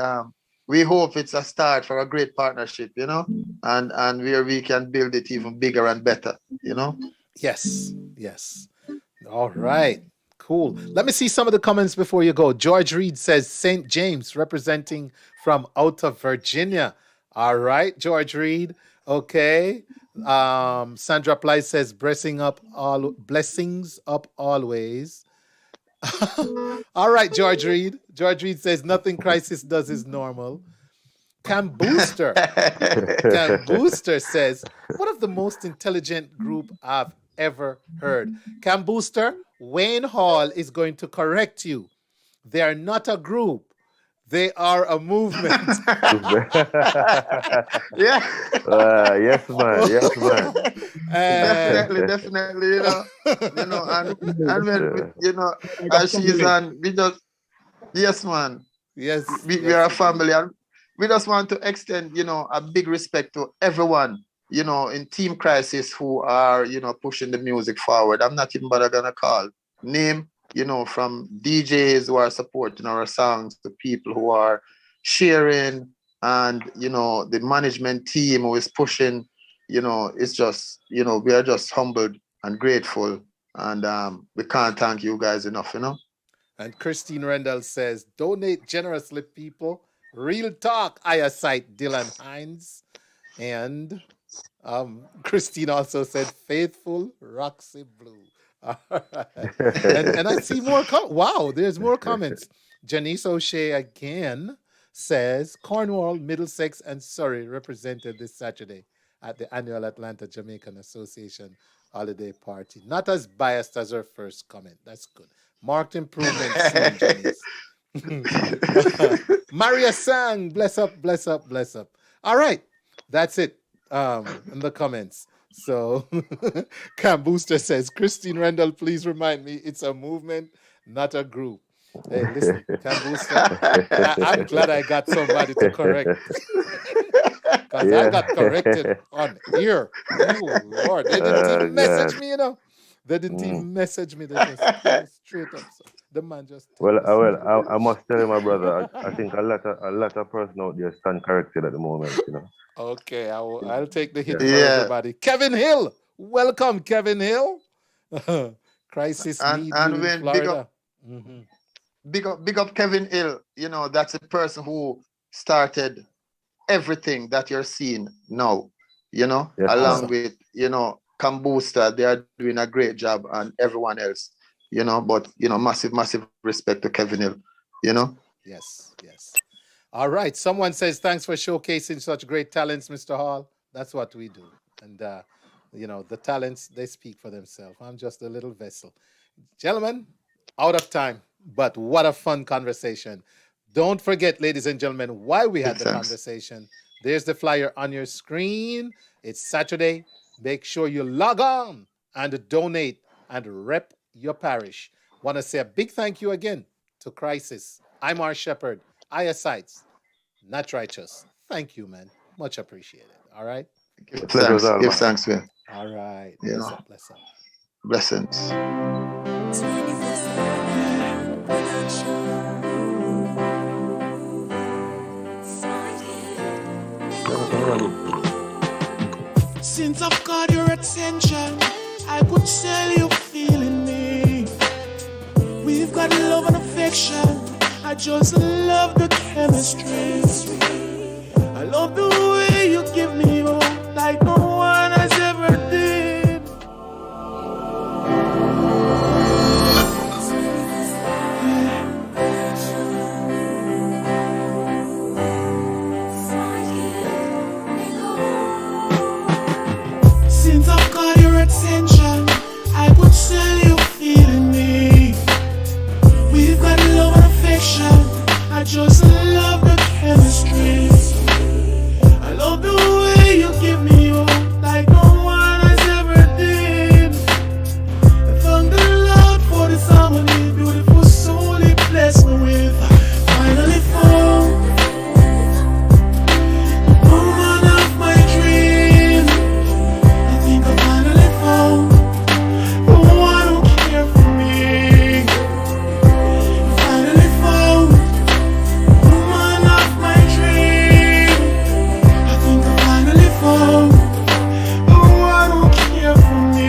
we hope it's a start for a great partnership. You know, and where we can build it even bigger and better. You know. Yes. All right. Cool. Let me see some of the comments before you go. George Reed says St. James representing from out of Virginia. All right, George Reed. Okay. Sandra Ply says blessings up always. All right, George Reed. George Reed says nothing Krisis does is normal. Cam Booster says, one of the most intelligent group I've ever heard. Cam Booster, Wayne Hall is going to correct you. They are not a group. They are a movement. Yeah. Yes, man. Yes, man. Definitely. And when as she's on, we just, yes, man. Yes. We are a family, and we just want to extend, a big respect to everyone, in Team Krisis who are, pushing the music forward. I'm not even gonna call name. From DJs who are supporting our songs to people who are sharing and, the management team who is pushing, it's just, we are just humbled and grateful. And we can't thank you guys enough, And Christine Rendell says, donate generously, people. Real talk, eyesight, Dylan Hines. And Christine also said, faithful Roxy Blue. and I see more. Wow, there's more comments. Janice O'Shea again says Cornwall, Middlesex, and Surrey represented this Saturday at the annual Atlanta Jamaican Association holiday party. Not as biased as her first comment. That's good. Marked improvement, Janice. Maria Sang, bless up, bless up, bless up. All right, that's it. In the comments. So Cam Booster says, Christine Rendell, please remind me it's a movement, not a group. Hey, listen, Cam Booster, I'm glad I got somebody to correct. Because I got corrected on here. Oh, Lord. They didn't even message me, They didn't even message me. They just straight up. So the man just... I must tell you, my brother, I think a lot of person out there stand corrected at the moment, Okay, I'll take the hit for everybody. Kevin Hill, welcome, Kevin Hill. Krisis need you in Florida. Big up Kevin Hill. That's a person who started everything that you're seeing now. Along with Cam Booster, they are doing a great job, and everyone else. But massive respect to Kevin Hill. Yes. All right. Someone says, thanks for showcasing such great talents, Mr. Hall. That's what we do. And, the talents, they speak for themselves. I'm just a little vessel. Gentlemen, out of time, but what a fun conversation. Don't forget, ladies and gentlemen, why we had the conversation. There's the flyer on your screen. It's Saturday. Make sure you log on and donate and rep your parish. Want to say a big thank you again to Krisis. I'm our shepherd. Eyesights, not righteous. Thank you, man. Much appreciated. All right. Give thanks, man. All right. Bless up. Blessings. Since I've got your attention, I could tell you're feeling me. We've got love and affection. I just love the chemistry. I love the way you give me hope like no one has ever did. Since I've got your attention, I could tell you're feeling me. We've got love and affection. I just love the chemistry. I love the way you give me hope like no one has ever did. I thank the Lord for this harmony, beautiful soul He blessed me with. Finally found the woman of my dreams. I think I finally found the one who cared for me. Finally found the woman of my dreams. I think I finally found the one who cared for me.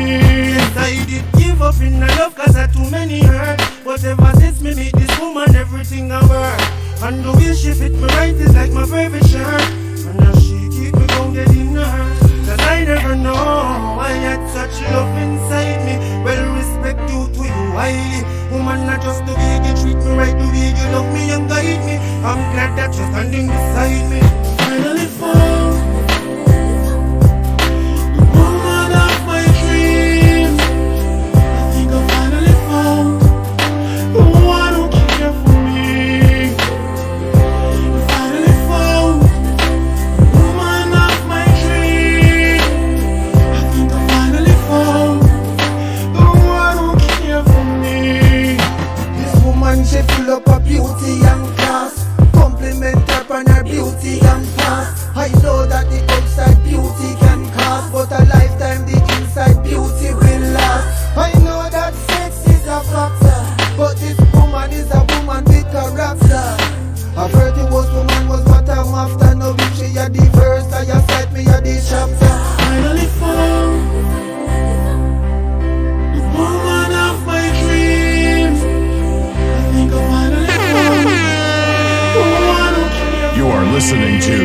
I did give up in the love cause I too many hurt. But ever since me meet this woman, everything I work. And the way she fit me right is like my favorite shirt. And now she keep me from getting hurt. Cause I never know I had such love inside me. Well, respect due to you highly. Woman, not just the way you treat me right, the way you love me and guide me. I'm glad that you're standing beside me. Finally found the woman of my dreams. I think I finally found the one who care for me. I finally found the woman of my dreams. I think I finally found the one who care for me. This woman, she full up of beauty and class. Compliment her on her beauty and past. I know that the outside beauty can cost, but a lifetime the inside beauty will last. I know that sex is a factor, but this woman is a woman with character. I've heard the worst woman was what I'm after. Now if she a the verse, I cite me a the chapter. Finally found the woman of my dreams. I think I finally found the one who cares. You are listening to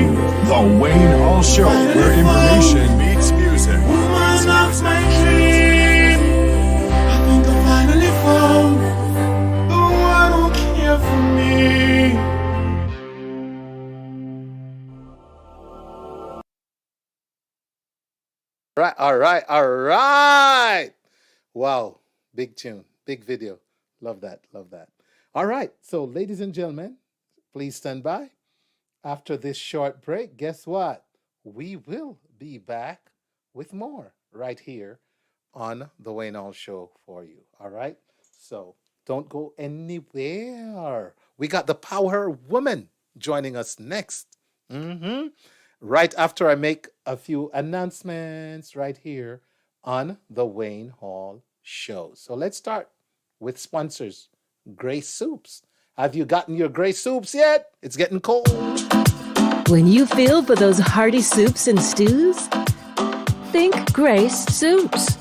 The Wayne Hall Show, where information meets music. Woman of my dream. I think I finally found the one who cares for me. Right, all right, all right. Wow, big tune, big video. Love that, love that. All right, so ladies and gentlemen, please stand by. After this short break, guess what? We will be back with more right here on the Wayne Hall Show for you. All right, so don't go anywhere. We got the Power Woman joining us next. Right after I make a few announcements right here on the Wayne Hall Show. So let's start with sponsors. Grace Soups. Have you gotten your Grace Soups yet? It's getting cold. When you feel for those hearty soups and stews, think Grace Soups.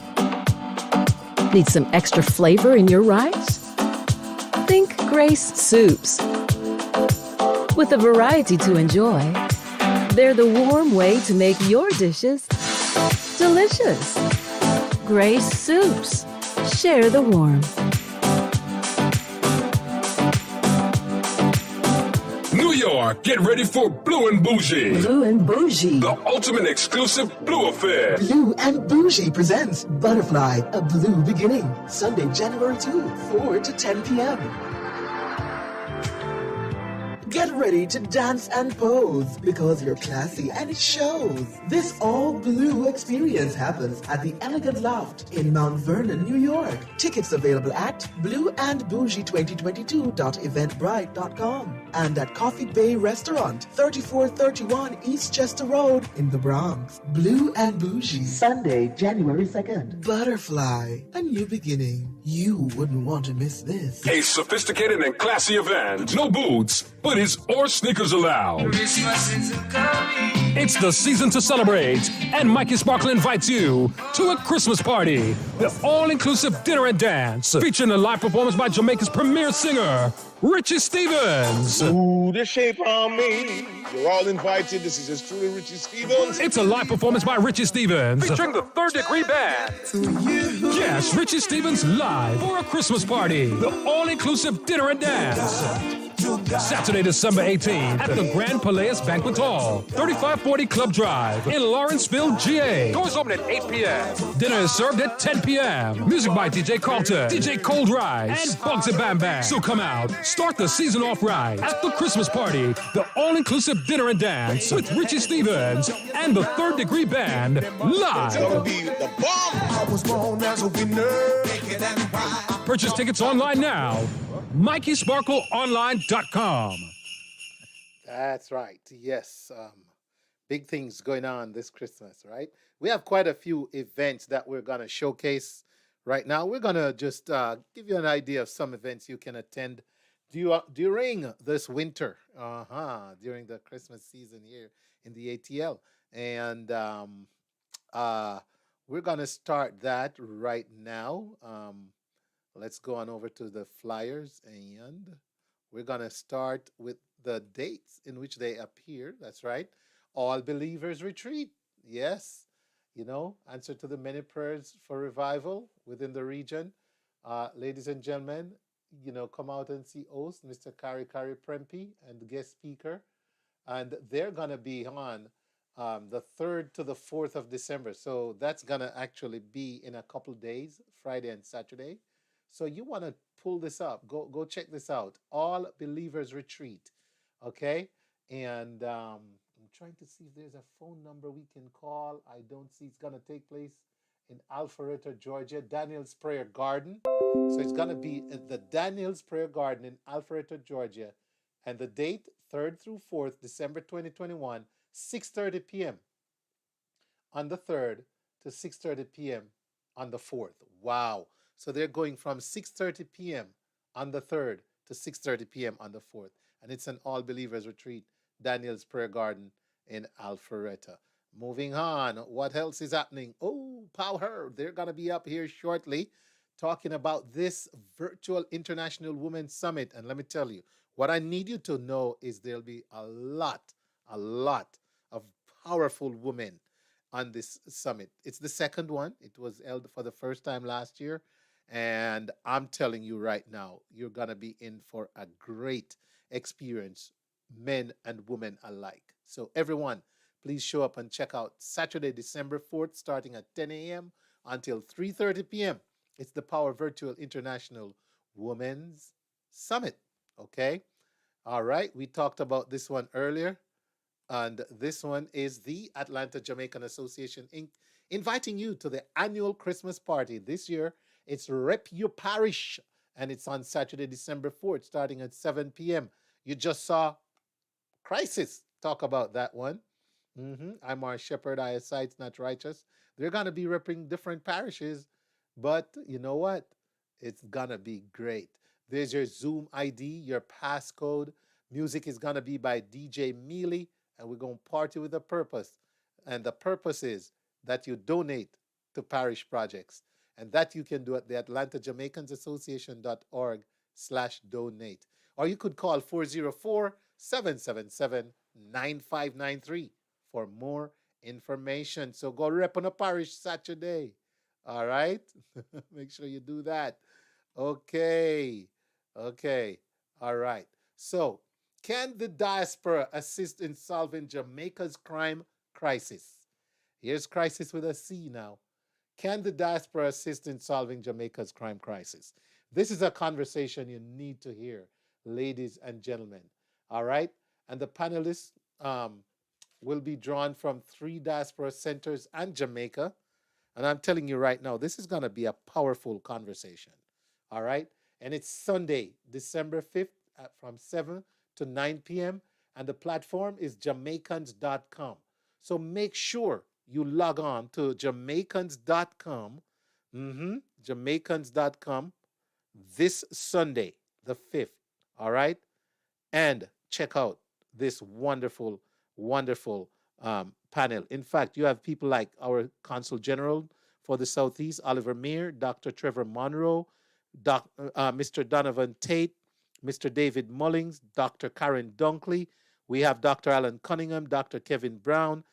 Need some extra flavor in your rice? Think Grace Soups. With a variety to enjoy, they're the warm way to make your dishes delicious. Grace Soups. Share the warmth. New York, get ready for Blue and Bougie. Blue and Bougie. The ultimate exclusive Blue affair. Blue and Bougie presents Butterfly, A Blue Beginning. Sunday, January 2, 4 to 10 p.m. Get ready to dance and pose because you're classy and it shows. This all blue experience happens at the Elegant Loft in Mount Vernon, New York. Tickets available at blueandbougie2022.eventbrite.com and at Coffee Bay Restaurant, 3431 East Chester Road in the Bronx. Blue and Bougie. Sunday, January 2nd. Butterfly, a new beginning. You wouldn't want to miss this. A sophisticated and classy event. No boots, but or sneakers allowed. It's the season to celebrate, and Mikey Sparkle invites you to a Christmas party. The all-inclusive dinner and dance, featuring a live performance by Jamaica's premier singer, Richie Stephens. Ooh, the shape on me. You're all invited. This is just truly Richie Stephens. It's a live performance by Richie Stephens, featuring the Third Degree Band. Yes, Richie Stephens live for a Christmas party. The all-inclusive dinner and dance. Saturday, December 18th at the Grand Palais Banquet Hall, 3540 Club Drive in Lawrenceville, GA. Doors open at 8 p.m. Dinner is served at 10 p.m. Music by DJ Carlton, DJ Cold Rice, and Bugsy Bam Bam. So come out, start the season off right at the Christmas party, the all-inclusive dinner and dance with Richie Stephens and the Third Degree Band live. It's gonna be the bomb. I was born as a winner. Purchase tickets online now. MikeySparkleOnline.com. That's right. Yes. Big things going on this Christmas, right? We have quite a few events that we're going to showcase right now. We're going to just give you an idea of some events you can attend during this winter, during the Christmas season here in the ATL. And we're going to start that right now. Let's go on over to the flyers, and we're going to start with the dates in which they appear. That's right. All Believers Retreat. Yes. Answer to the many prayers for revival within the region. Ladies and gentlemen, come out and see host Mr. Kari Prempeh and the guest speaker, and they're gonna be on the 3rd to the 4th of December. So that's gonna actually be in a couple days, Friday and Saturday. So you want to pull this up. Go check this out. All Believers Retreat. Okay, and I'm trying to see if there's a phone number we can call. I don't see. It's gonna take place in Alpharetta, Georgia, Daniel's Prayer Garden. So it's gonna be at the Daniel's Prayer Garden in Alpharetta, Georgia, and the date 3rd through 4th, December 2021, 6:30 p.m. on the 3rd to 6:30 p.m. on the 4th. Wow. So they're going from 6:30 p.m. on the 3rd to 6:30 p.m. on the 4th. And it's an all believers retreat, Daniel's Prayer Garden in Alpharetta. Moving on, what else is happening? Oh, POWHER, they're going to be up here shortly talking about this virtual International Women's Summit. And let me tell you, what I need you to know is there'll be a lot of powerful women on this summit. It's the second one. It was held for the first time last year. And I'm telling you right now, you're going to be in for a great experience, men and women alike. So everyone, please show up and check out Saturday, December 4th, starting at 10 a.m. until 3:30 p.m. It's the POWHER Virtual International Women's Summit. Okay? All right. We talked about this one earlier. And this one is the Atlanta Jamaican Association Inc. inviting you to the annual Christmas party. This year, it's Rep Yuh Parish, and it's on Saturday, December 4th, starting at 7 p.m. You just saw Krisis talk about that one. I'm our shepherd, I sight not righteous. They're going to be repping different parishes, but you know what? It's going to be great. There's your Zoom ID, your passcode. Music is going to be by DJ Mealy, and we're going to party with a purpose. And the purpose is that you donate to parish projects. And that you can do at the AtlantaJamaicansassociation.org/donate. Or you could call 404-777-9593 for more information. So go rep on a parish Saturday. All right? Make sure you do that. Okay. All right. So, can the diaspora assist in solving Jamaica's crime crisis? Here's crisis with a C now. Can the diaspora assist in solving Jamaica's crime crisis? This is a conversation you need to hear, ladies and gentlemen. All right? And the panelists will be drawn from 3 diaspora centers and Jamaica. And I'm telling you right now, this is going to be a powerful conversation. All right? And it's Sunday, December 5th from 7 to 9 p.m. And the platform is Jamaicans.com. So make sure you log on to Jamaicans.com, Jamaicans.com this Sunday, the 5th, all right? And check out this wonderful panel. In fact, you have people like our Consul General for the Southeast, Oliver Meir, Dr. Trevor Monroe, Mr. Donovan Tate, Mr. David Mullings, Dr. Karen Dunkley. We have Dr. Alan Cunningham, Dr. Kevin Brown,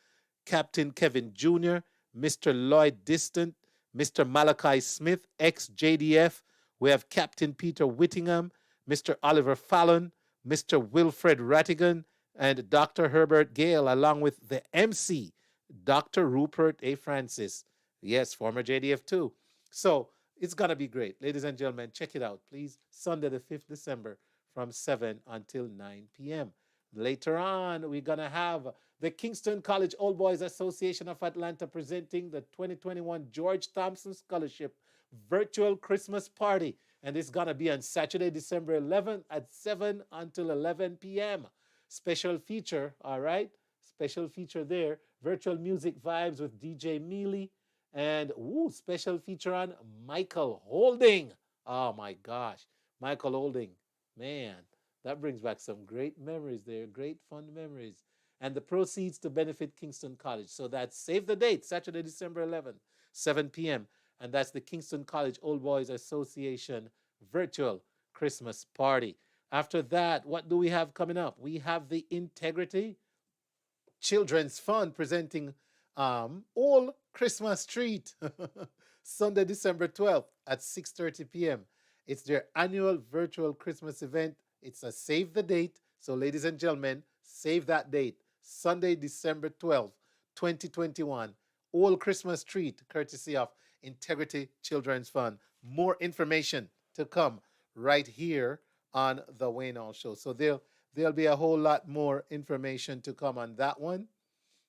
Captain Kevin Jr., Mr. Lloyd Distant, Mr. Malachi Smith, ex-JDF. We have Captain Peter Whittingham, Mr. Oliver Fallon, Mr. Wilfred Rattigan, and Dr. Herbert Gale, along with the MC, Dr. Rupert A. Francis. Yes, former JDF too. So it's going to be great. Ladies and gentlemen, check it out, please. Sunday, the 5th December from 7 until 9 p.m. Later on, we're going to have the Kingston College Old Boys Association of Atlanta presenting the 2021 George Thompson Scholarship Virtual Christmas Party. And it's going to be on Saturday, December 11th at 7 until 11 p.m. Special feature, all right? Special feature there. Virtual music vibes with DJ Mealy. And special feature on Michael Holding. Oh my gosh. Michael Holding. Man, that brings back some great memories there. Great fun memories. And the proceeds to benefit Kingston College. So that's save the date, Saturday, December 11th, 7 p.m. And that's the Kingston College Old Boys Association virtual Christmas party. After that, what do we have coming up? We have the Integrity Children's Fund presenting All Christmas Treat Sunday, December 12th at 6:30 p.m. It's their annual virtual Christmas event. It's a save the date. So, ladies and gentlemen, save that date. Sunday, December 12th, 2021. All Christmas treat, courtesy of Integrity Children's Fund. More information to come right here on the Wayne Hall Show. So there'll be a whole lot more information to come on that one.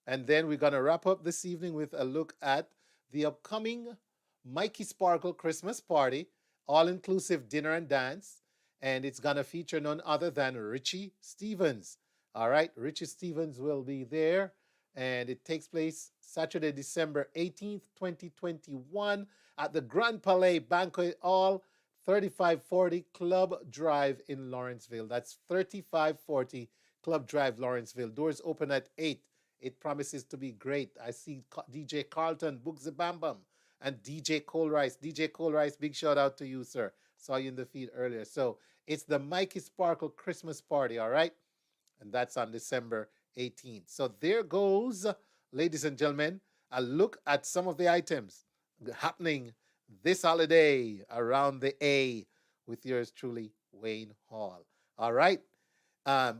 And then we're going to wrap up this evening with a look at the upcoming Mikey Sparkle Christmas Party, all-inclusive dinner and dance. And it's going to feature none other than Richie Stevens. All right, Richie Stevens will be there. And it takes place Saturday, December 18th, 2021 at the Grand Palais Banquet Hall, 3540 Club Drive in Lawrenceville. That's 3540 Club Drive, Lawrenceville. Doors open at 8. It promises to be great. I see DJ Carlton, Boogsy Bam Bam, and DJ Cole Rice. DJ Cole Rice, big shout out to you, sir. Saw you in the feed earlier. So it's the Mikey Sparkle Christmas Party, all right? And that's on December 18th. So there goes, ladies and gentlemen, a look at some of the items happening this holiday around the A with yours truly, Wayne Hall. All right.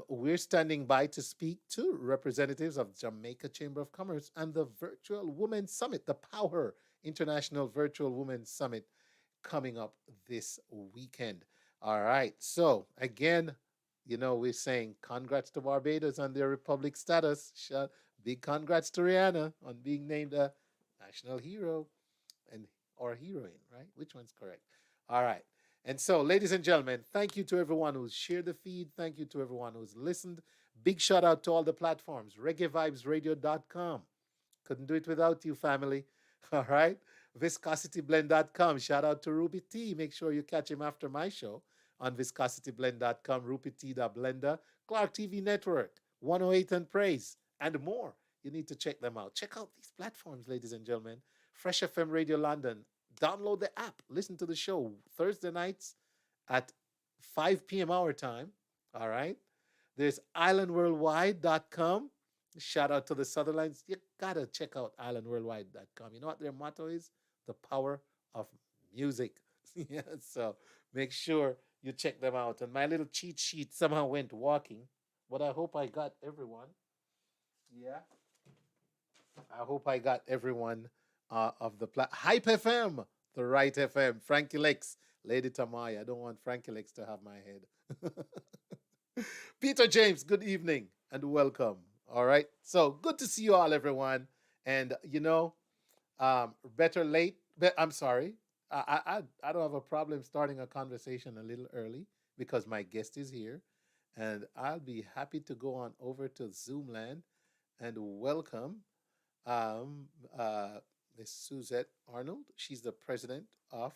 We're standing by to speak to representatives of Jamaica Chamber of Commerce and the Virtual Women's Summit, the POWHER International Virtual Women's Summit, coming up this weekend. All right. So again, you know, we're saying congrats to Barbados on their republic status. Big congrats to Rihanna on being named a national hero or heroine, right? Which one's correct? All right. And so, ladies and gentlemen, thank you to everyone who's shared the feed. Thank you to everyone who's listened. Big shout out to all the platforms. ReggaeVibesRadio.com. Couldn't do it without you, family. All right. ViscosityBlend.com. Shout out to Ruby T. Make sure you catch him after my show on ViscosityBlend.com. Ruby T. Blender. Clark TV Network. 108 and Praise. And more. You need to check them out. Check out these platforms, ladies and gentlemen. Fresh FM Radio London. Download the app. Listen to the show Thursday nights at 5 p.m. our time. All right. There's islandworldwide.com. Shout out to the Sutherlands. You got to check out islandworldwide.com. You know what their motto is? The power of music. Yeah, so make sure you check them out. And my little cheat sheet somehow went walking, but I hope I got everyone. Yeah. I hope I got everyone of the Hype FM, the right FM, Frankie Lex, Lady Tamaya. I don't want Frankie Lex to have my head. Peter James, good evening and welcome. All right. So good to see you all, everyone. And, you know, better late. I'm sorry. I don't have a problem starting a conversation a little early because my guest is here. And I'll be happy to go on over to Zoomland and welcome Miss Suzette Arnold. She's the president of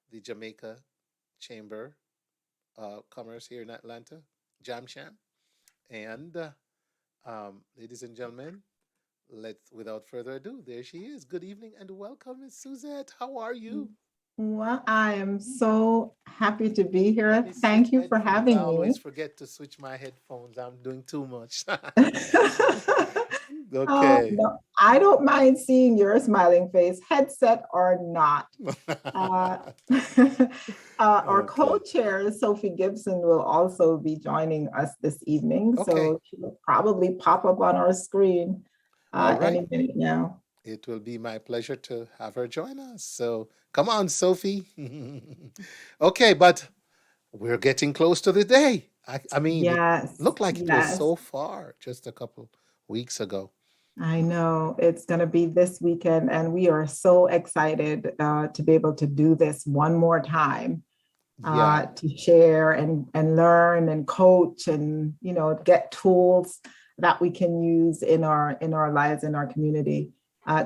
the Jamaica Chamber of Commerce here in Atlanta, JAMCHAM. And ladies and gentlemen, without further ado, there she is. Good evening and welcome, Miss Suzette. How are you? Well, I am so happy to be here. Thank you for having me. I always forget to switch my headphones. I'm doing too much. Okay. No, I don't mind seeing your smiling face, headset or not. Our co-chair, Sophie Gibson, will also be joining us this evening. Okay. So she'll probably pop up on our screen any minute now. It will be my pleasure to have her join us. So come on, Sophie. Okay, but we're getting close to the day. I mean, yes, it looked like it was so far just a couple weeks ago. I know it's going to be this weekend, and we are so excited to be able to do this one more time, to share and learn and coach and, you know, get tools that we can use in our lives, in our community,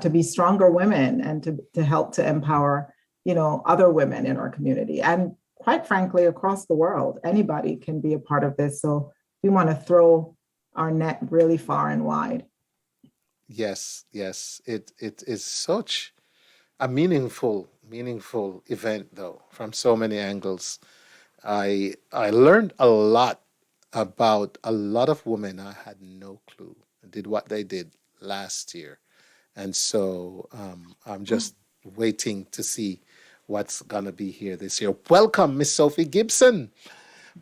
to be stronger women and to help to empower, you know, other women in our community. And quite frankly, across the world, anybody can be a part of this. So we want to throw our net really far and wide. Yes. It is such a meaningful event, though, from so many angles. I learned a lot about a lot of women I had no clue did what they did last year. And so I'm just waiting to see what's going to be here this year. Welcome, Miss Sophie Gibson.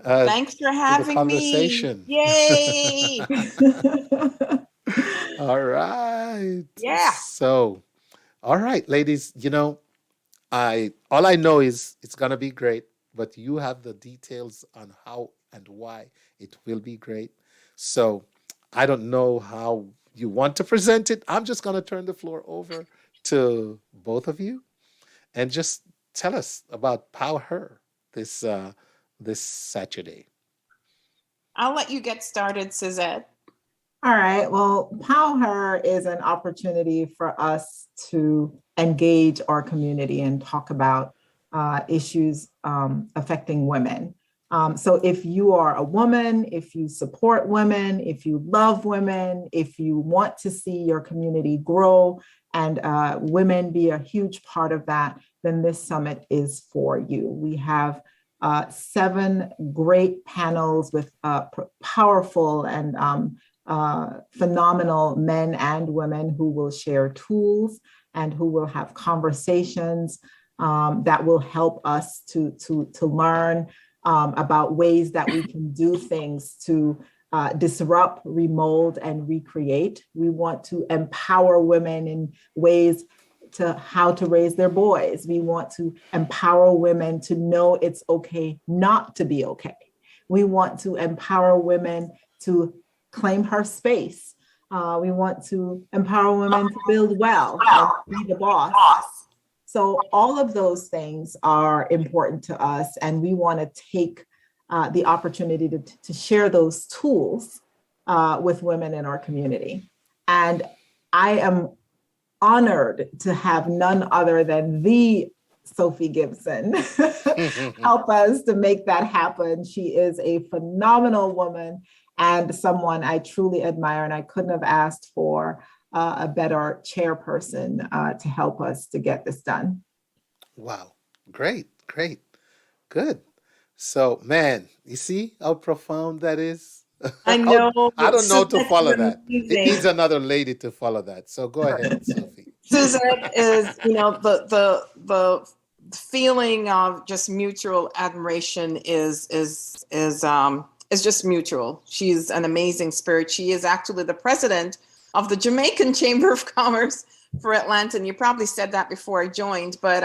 Thanks for having me. Yay! All right. Yeah. So, all right, ladies, all I know is it's going to be great, but you have the details on how and why it will be great. So I don't know how you want to present it. I'm just going to turn the floor over to both of you and just tell us about POWHER this Saturday. I'll let you get started, Suzette. All right. Well, POWHER is an opportunity for us to engage our community and talk about issues affecting women. So if you are a woman, if you support women, if you love women, if you want to see your community grow and women be a huge part of that, then this summit is for you. We have 7 great panels with powerful and phenomenal men and women who will share tools and who will have conversations that will help us to learn about ways that we can do things to disrupt, remold, and recreate. We want to empower women in ways to how to raise their boys. We want to empower women to know it's okay not to be okay. We want to empower women to claim her space. We want to empower women to build wealth and be the boss. So all of those things are important to us, and we want to take the opportunity to share those tools with women in our community. And I am honored to have none other than the Sophie Gibson help us to make that happen. She is a phenomenal woman and someone I truly admire, and I couldn't have asked for a better chairperson to help us to get this done. Wow. Great. Good. So, man, you see how profound that is? I know. I don't know to follow that. Amazing. It needs another lady to follow that. So go ahead, Sophie. Suzette is, the feeling of just mutual admiration is just mutual. She's an amazing spirit. She is actually the president of the Jamaican Chamber of Commerce for Atlanta. And you probably said that before I joined, but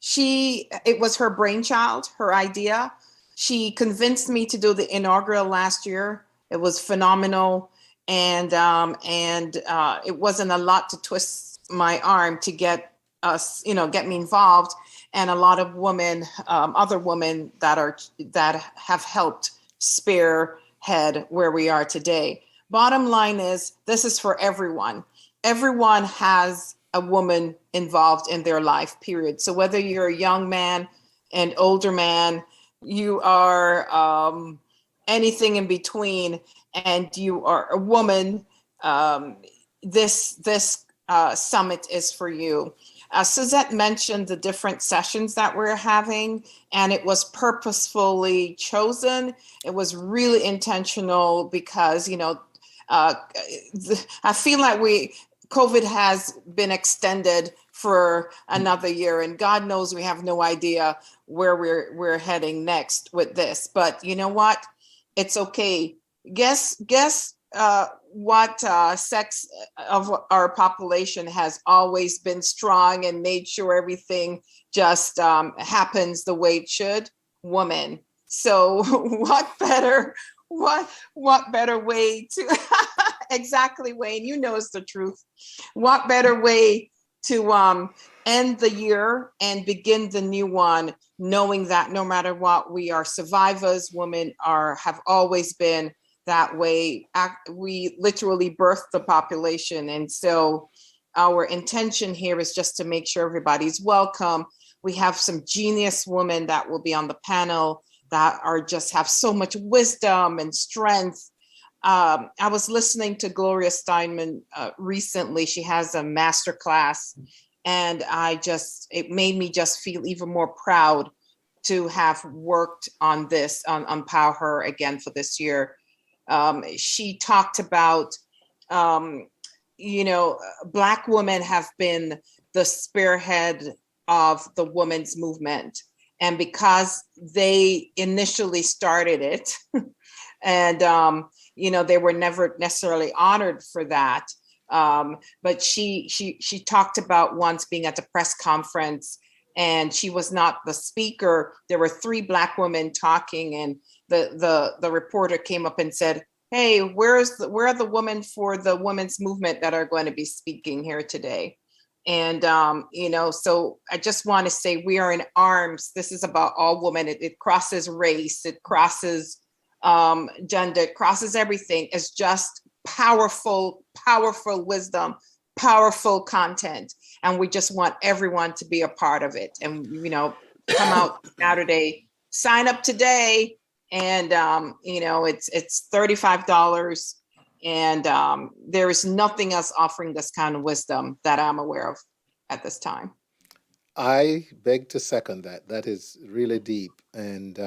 it was her brainchild, her idea. She convinced me to do the inaugural last year. It was phenomenal. And it wasn't a lot to twist my arm to get us, get me involved. And a lot of women, other women that have helped spearhead where we are today. Bottom line is, this is for everyone. Everyone has a woman involved in their life, period. So whether you're a young man, an older man, you are anything in between, and you are a woman, this summit is for you. Suzette mentioned the different sessions that we're having, and it was purposefully chosen. It was really intentional because, I feel like COVID has been extended for another year, and God knows we have no idea where we're heading next with this. But you know what? It's okay. Guess what sex of our population has always been strong and made sure everything just happens the way it should? Women. So what better way to exactly, Wayne, it's the truth. What better way to end the year and begin the new one, knowing that no matter what, we are survivors. Women have always been that way. We literally birthed the population. And so our intention here is just to make sure everybody's welcome. We have some genius women that will be on the panel that have so much wisdom and strength. I was listening to Gloria Steinman recently. She has a masterclass, and it made me just feel even more proud to have worked on this, on POWHER again for this year. She talked about, Black women have been the spearhead of the women's movement. And because they initially started it, and they were never necessarily honored for that. But she talked about once being at a press conference, and she was not the speaker. There were 3 Black women talking, and the reporter came up and said, "Hey, where are the women for the women's movement that are going to be speaking here today?" And, so I just want to say we are in arms. This is about all women. It crosses race, it crosses gender, it crosses everything. It's just powerful wisdom, powerful content. And we just want everyone to be a part of it. And, come out Saturday, sign up today. And, it's $35. And there is nothing else offering this kind of wisdom that I'm aware of at this time. I beg to second that. That is really deep. And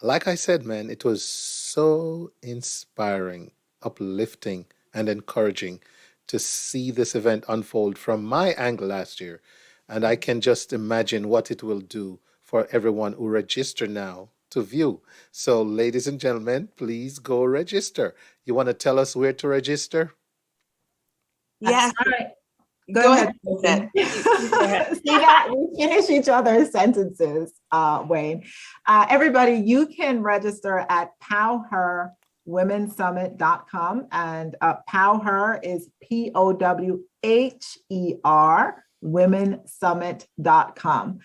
like I said, man, it was so inspiring, uplifting, and encouraging to see this event unfold from my angle last year. And I can just imagine what it will do for everyone who register now to view. So, ladies and gentlemen, please go register. You want to tell us where to register? Yeah. Go ahead. See that? We finish each other's sentences, Wayne. Everybody, you can register at POWHER.com, and POWHER is POWHER, womensummit.com.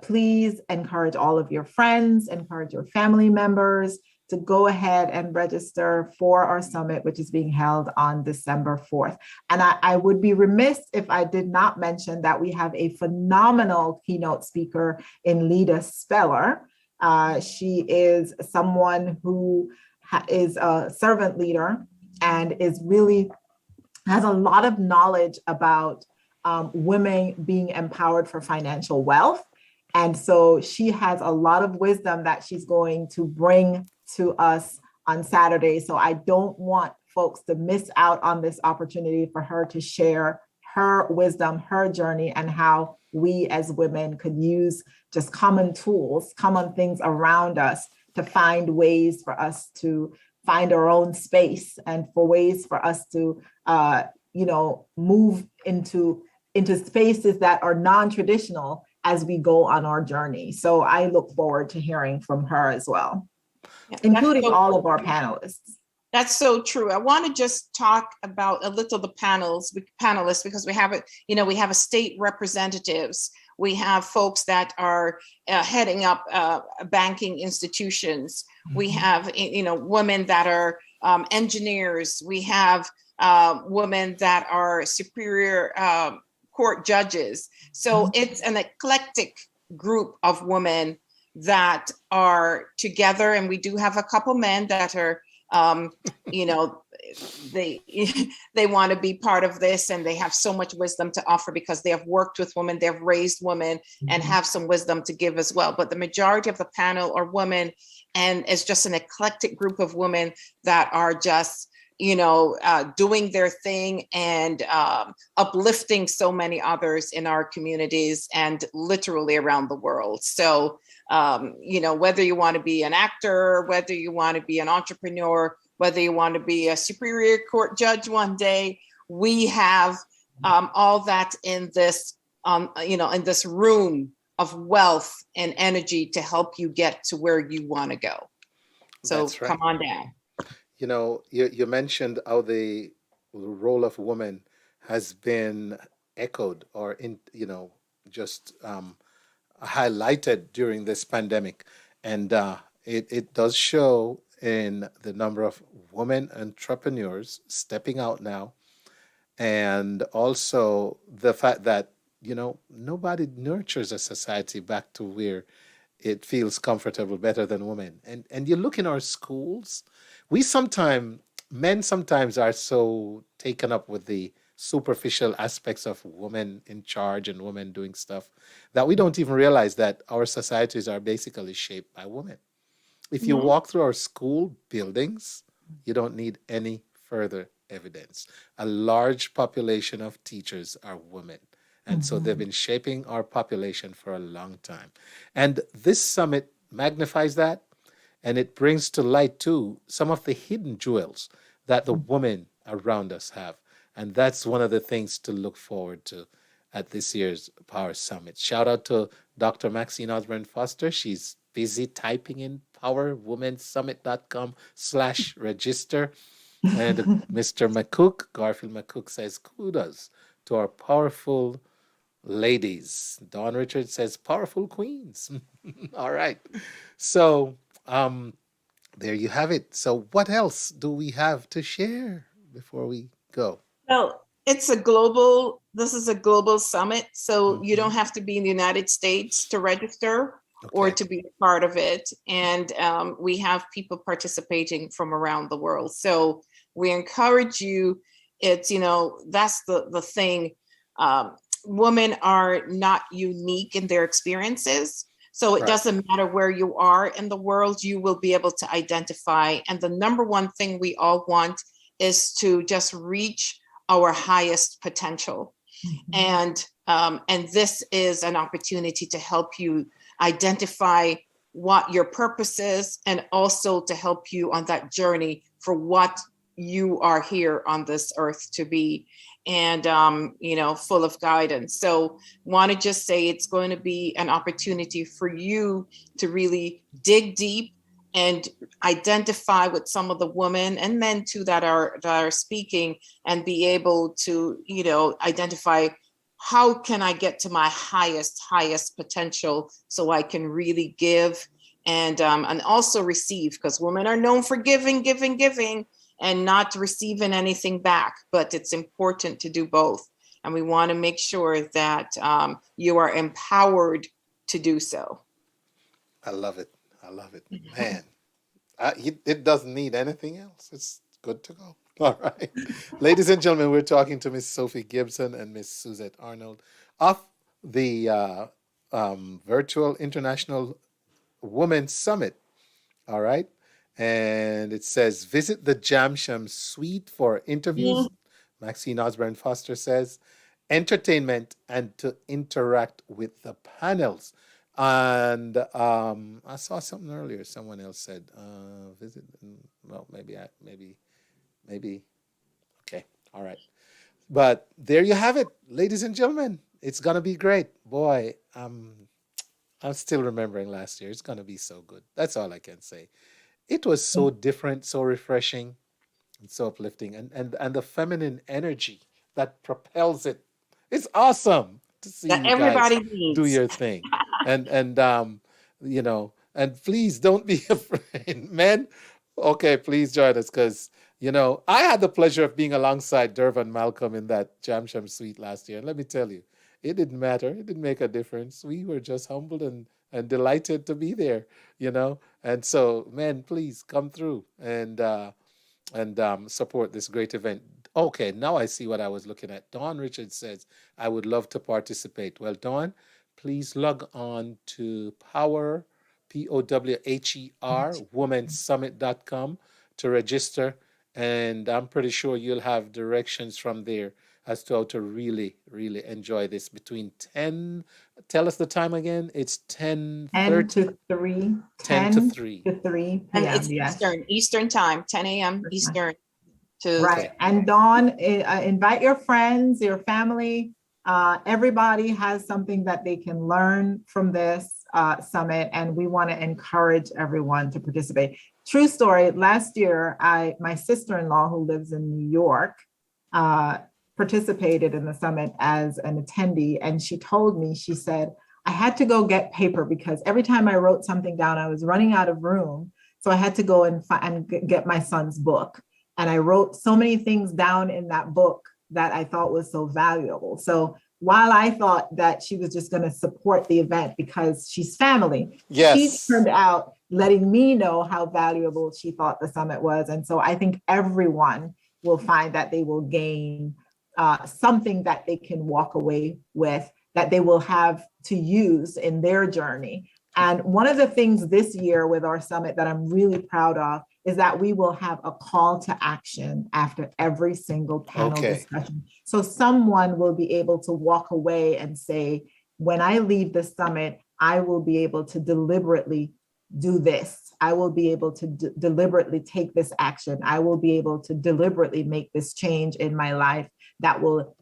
Please encourage all of your friends, encourage your family members to go ahead and register for our summit, which is being held on December 4th. And I would be remiss if I did not mention that we have a phenomenal keynote speaker in Lida Speller. She is someone who is a servant leader and has a lot of knowledge about women being empowered for financial wealth. And so she has a lot of wisdom that she's going to bring to us on Saturday. So I don't want folks to miss out on this opportunity for her to share her wisdom, her journey, and how we as women could use just common tools, common things around us to find ways for us to find our own space and for ways for us to, move into spaces that are non-traditional as we go on our journey. So I look forward to hearing from her as well, including all of our panelists. That's so true. I want to just talk about a little the panelists because we have state representatives. We have folks that are heading up banking institutions. We have women that are engineers. We have women that are superior court judges. So it's an eclectic group of women that are together, and we do have a couple men that are they want to be part of this, and they have so much wisdom to offer because they have worked with women, they've raised women, and have some wisdom to give as well. But the majority of the panel are women, and it's just an eclectic group of women that are just doing their thing and uplifting so many others in our communities and literally around the world. So, whether you want to be an actor, whether you want to be an entrepreneur, whether you want to be a superior court judge one day, we have all that in this, in this room of wealth and energy to help you get to where you want to go. So come on down. You mentioned how the role of women has been echoed or highlighted during this pandemic, and it does show in the number of women entrepreneurs stepping out now, and also the fact that nobody nurtures a society back to where it feels comfortable better than women. And you look in our schools. Men sometimes are so taken up with the superficial aspects of women in charge and women doing stuff that we don't even realize that our societies are basically shaped by women. If you walk through our school buildings, you don't need any further evidence. A large population of teachers are women. And so they've been shaping our population for a long time. And this summit magnifies that, and it brings to light, too, some of the hidden jewels that the women around us have. And that's one of the things to look forward to at this year's Power Summit. Shout out to Dr. Maxine Osborne Foster. She's busy typing in powerwomansummit.com/register. And Mr. McCook, Garfield McCook, says kudos to our powerful ladies. Dawn Richards says powerful queens. All right. So there you have it. So what else do we have to share before we go? Well, this is a global summit. So you don't have to be in the United States to register or to be a part of it. And we have people participating from around the world. So we encourage you. It's, that's the thing. Women are not unique in their experiences. So it doesn't matter where you are in the world, you will be able to identify. And the number one thing we all want is to just reach our highest potential. And this is an opportunity to help you identify what your purpose is, and also to help you on that journey for what you are here on this earth to be, and full of guidance. So want to just say it's going to be an opportunity for you to really dig deep and identify with some of the women and men too that are speaking, and be able to identify, how can I get to my highest potential so I can really give and also receive, because women are known for giving and not receiving anything back, but it's important to do both. And we want to make sure that you are empowered to do so. I love it. Man, it doesn't need anything else. It's good to go. All right. Ladies and gentlemen, we're talking to Miss Sophie Gibson and Miss Suzette Arnold of the Virtual International Women's Summit. All right. And it says, visit the JAMCHAM suite for interviews. Maxine Osborne Foster says, entertainment, and to interact with the panels. And I saw something earlier. Someone else said, visit. Well, maybe. Okay. All right. But there you have it, ladies and gentlemen. It's going to be great. Boy, I'm still remembering last year. It's going to be so good. That's all I can say. It was so different, so refreshing, and so uplifting. And the feminine energy that propels it. It's awesome to see that you everybody guys needs. do your thing. And please don't be afraid. Men, okay, please join us, because I had the pleasure of being alongside Dervin Malcolm in that JAMCHAM suite last year. And let me tell you, it didn't matter. It didn't make a difference. We were just humbled and delighted to be there, And so, men, please come through and support this great event. Okay, now I see what I was looking at. Dawn Richards says, I would love to participate. Well, Dawn, please log on to POWHER, POWHER, womansummit.com to register. And I'm pretty sure you'll have directions from there as to how to really, really enjoy this between 10, tell us the time again. It's 10:30 to 3. 10 to 3. And it's Eastern time, 10 a.m. Eastern. Right. And Dawn, invite your friends, your family. Everybody has something that they can learn from this summit, and we want to encourage everyone to participate. True story, last year, my sister-in-law, who lives in New York, participated in the summit as an attendee. And she told me, she said, I had to go get paper because every time I wrote something down, I was running out of room. So I had to go and get my son's book. And I wrote so many things down in that book that I thought was so valuable. So while I thought that she was just going to support the event because she's family, she turned out letting me know how valuable she thought the summit was. And so I think everyone will find that they will gain something that they can walk away with, that they will have to use in their journey. And one of the things this year with our summit that I'm really proud of is that we will have a call to action after every single panel discussion. So someone will be able to walk away and say, when I leave the summit, I will be able to deliberately do this. I will be able to deliberately take this action. I will be able to deliberately make this change in my life that will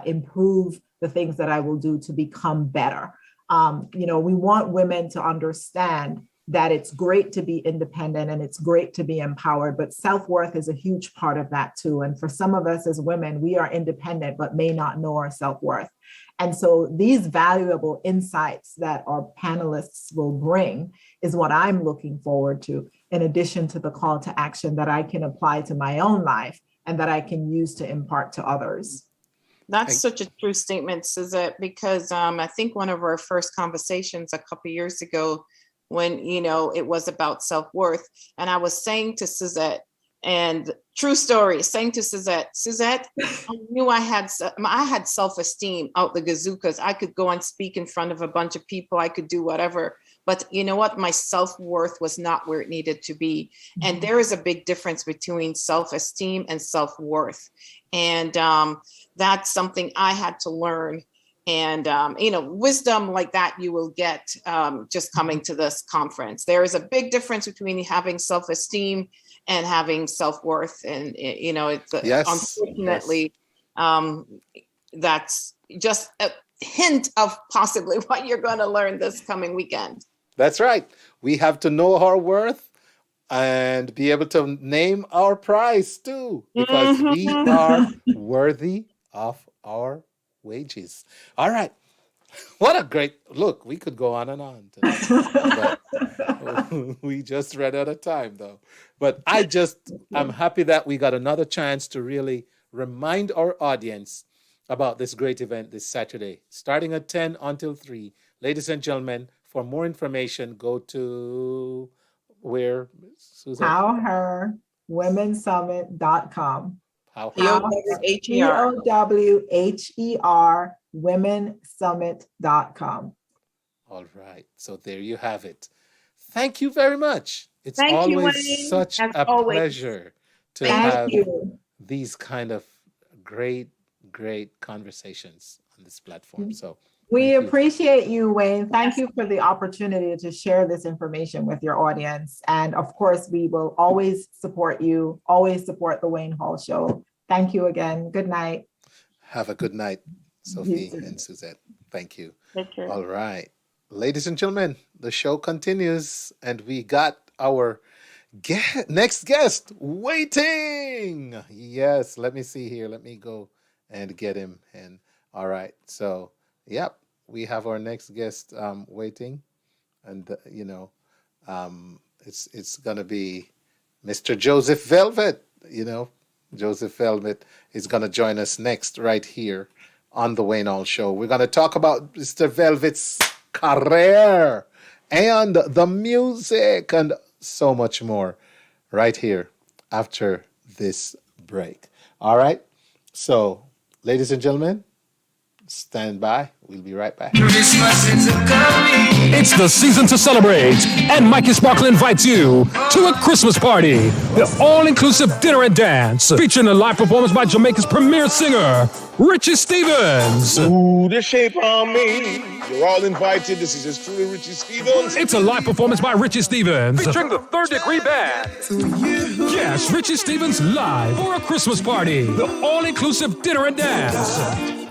improve the things that I will do to become better. We want women to understand that it's great to be independent and it's great to be empowered, but self-worth is a huge part of that too. And for some of us as women, we are independent, but may not know our self-worth. And so these valuable insights that our panelists will bring is what I'm looking forward to, in addition to the call to action that I can apply to my own life and that I can use to impart to others. That's such a true statement, Suzette, because I think one of our first conversations a couple of years ago, when, it was about self-worth, and I was saying to Suzette, and true story, saying to Suzette, I knew I had self-esteem out the gazookas. I could go and speak in front of a bunch of people. I could do whatever. But you know what? My self-worth was not where it needed to be. Mm-hmm. And there is a big difference between self-esteem and self-worth. And that's something I had to learn. And, wisdom like that you will get just coming to this conference. There is a big difference between having self-esteem and having self-worth. And, unfortunately, that's just a hint of possibly what you're going to learn this coming weekend. That's right. We have to know our worth and be able to name our price too, because we are worthy of our wages. All right. What a great look. We could go on and on tonight, but we just ran out of time though. But I'm happy that we got another chance to really remind our audience about this great event this Saturday, starting at 10 until 3. Ladies and gentlemen, for more information, go to where, Susan? POWHERWomenSummit.com. POWHER WomenSummit.com. All right. So there you have it. Thank you very much. It's always such a pleasure to have these kind of great conversations on this platform. So we appreciate you, Wayne. Thank you for the opportunity to share this information with your audience. And of course, we will always support you, always support the Wayne Hall Show. Thank you again. Good night. Have a good night, Sophie and Suzette. Thank you. All right. Ladies and gentlemen, the show continues, and we got our next guest waiting. Yes, let me see here. Let me go and get him. And all right. So, yep, we have our next guest waiting. And, it's going to be Mr. Joseph Velvet. Joseph Velvet is going to join us next right here on the Wayne Hall Show. We're going to talk about Mr. Velvet's career and the music and so much more right here after this break. All right. So, ladies and gentlemen, stand by. We'll be right back. It's the season to celebrate, and Mikey Sparkle invites you to a Christmas party. The all-inclusive dinner and dance, featuring a live performance by Jamaica's premier singer, Richie Stephens. Ooh, the shape on me. You're all invited. This is just truly Richie Stephens. It's a live performance by Richie Stephens, featuring the Third Degree Band. Yes, Richie Stephens live for a Christmas party. The all-inclusive dinner and dance.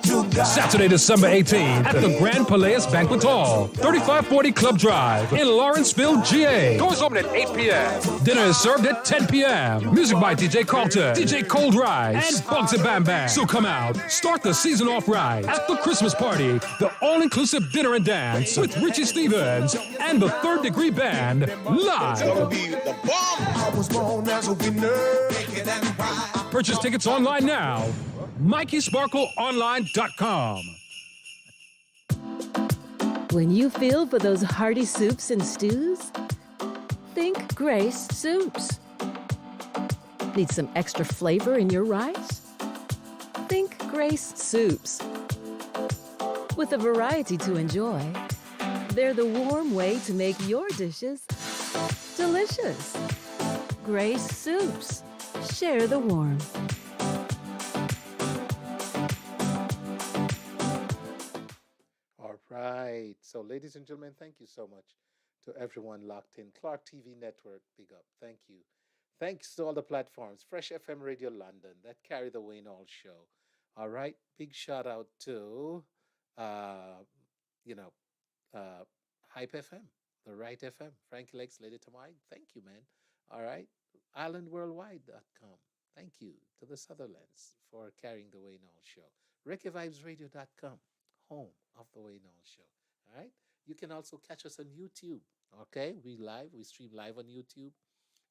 Saturday, December 18th at the Grand Palace Banquet Hall, 3540 Club Drive in Lawrenceville, GA. Doors open at 8 p.m. Dinner is served at 10 p.m. Music by DJ Carlton, DJ Cold Rice, and Bugsy Bam Bam. So come out, start the season off right at the Christmas party, the all-inclusive dinner and dance with Richie Stephens and the Third Degree Band live. I was born as a winner. Purchase tickets online now. MikeySparkleOnline.com. When you feel for those hearty soups and stews, think Grace Soups. Need some extra flavor in your rice? Think Grace Soups. With a variety to enjoy, they're the warm way to make your dishes delicious. Grace Soups. Share the warmth. All right. So, ladies and gentlemen, thank you so much to everyone locked in. Clark TV Network, big up. Thank you. Thanks to all the platforms. Fresh FM Radio London, that carry the Wayne Hall Show. All right. Big shout out to, you know, Hype FM, The Right FM, Frankie Lakes, Lady Tamai. Thank you, man. All right. IslandWorldwide.com. Thank you to the Sutherlands for carrying the Wayne Hall Show. ReggaeVibesRadio.com, home of the Wayne Hall Show. All right. You can also catch us on YouTube. Okay. We stream live on YouTube,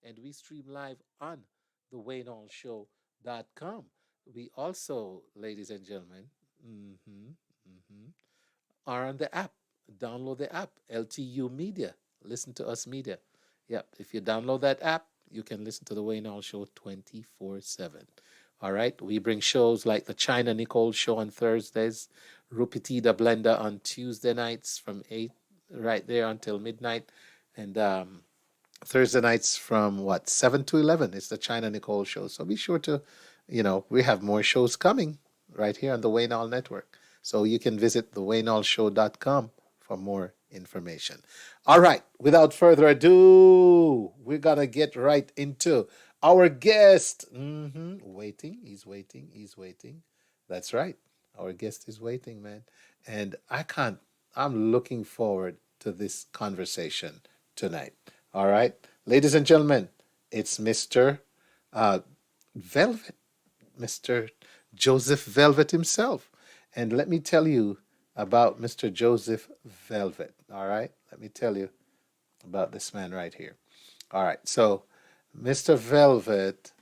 and we stream live on the WayneHallShow.com. We also, ladies and gentlemen, are on the app. Download the app, LTU Media. Listen to us media. Yep. If you download that app, you can listen to the Wayne Hall Show 24/7. All right. We bring shows like the China Nicole Show on Thursdays, Rupiti the Blender on Tuesday nights from 8 right there until midnight, and Thursday nights from 7 to 11. It's the China Nicole Show. So be sure to, we have more shows coming right here on the Wayne Hall Network. So you can visit thewaynehallshow.com for more information. All right, without further ado, we're going to get right into our guest. Waiting, he's waiting. That's right. Our guest is waiting, man. And I'm looking forward to this conversation tonight. All right, ladies and gentlemen, it's Mr. Velvet, Mr. Joseph Velvet himself. And let me tell you about Mr. Joseph Velvet. All right, let me tell you about this man right here. All right, so Mr. Velvet,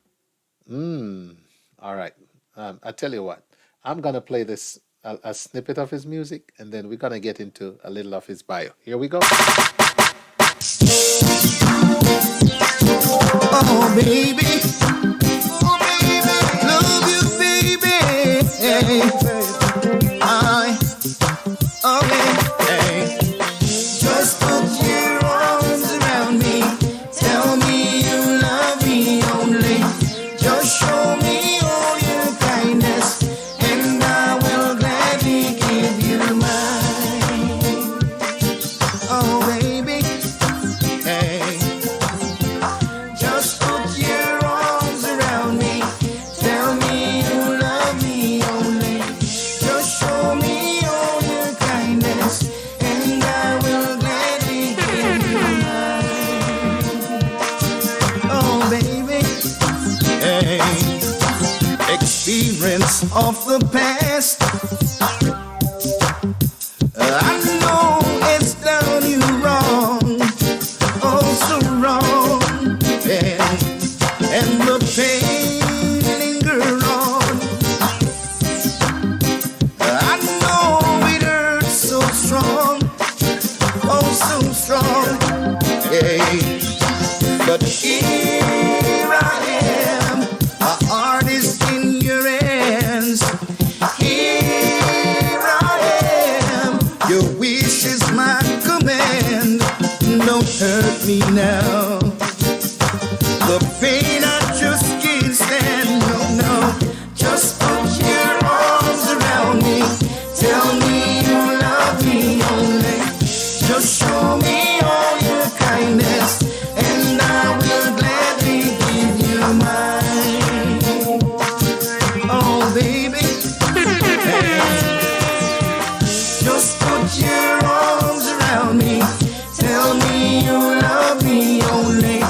all right, I tell you what, I'm going to play this, a snippet of his music, and then we're going to get into a little of his bio. Here we go. Oh, baby. Oh, baby. Love you, baby. Just put your arms around me. Tell me you love me only. Just show me all your kindness, and I will gladly give you mine. Oh, baby. Just put your arms around me. Tell me you love me only. Just show me all your kindness, and I will gladly give you mine. Oh, baby. Experience of the past, I know it's done you wrong, oh so wrong, and the pain linger on. I know it hurts so strong, oh so strong, but here I am, my heart is in your hands. Here I am, your wish is my command. Don't hurt me now. The pain I just can't stand. No. Just put your arms around me. Tell me you love me only. Just show me all your kindness, and I will gladly give you mine. Oh, baby. Just put your arms around me. Tell me you love me only.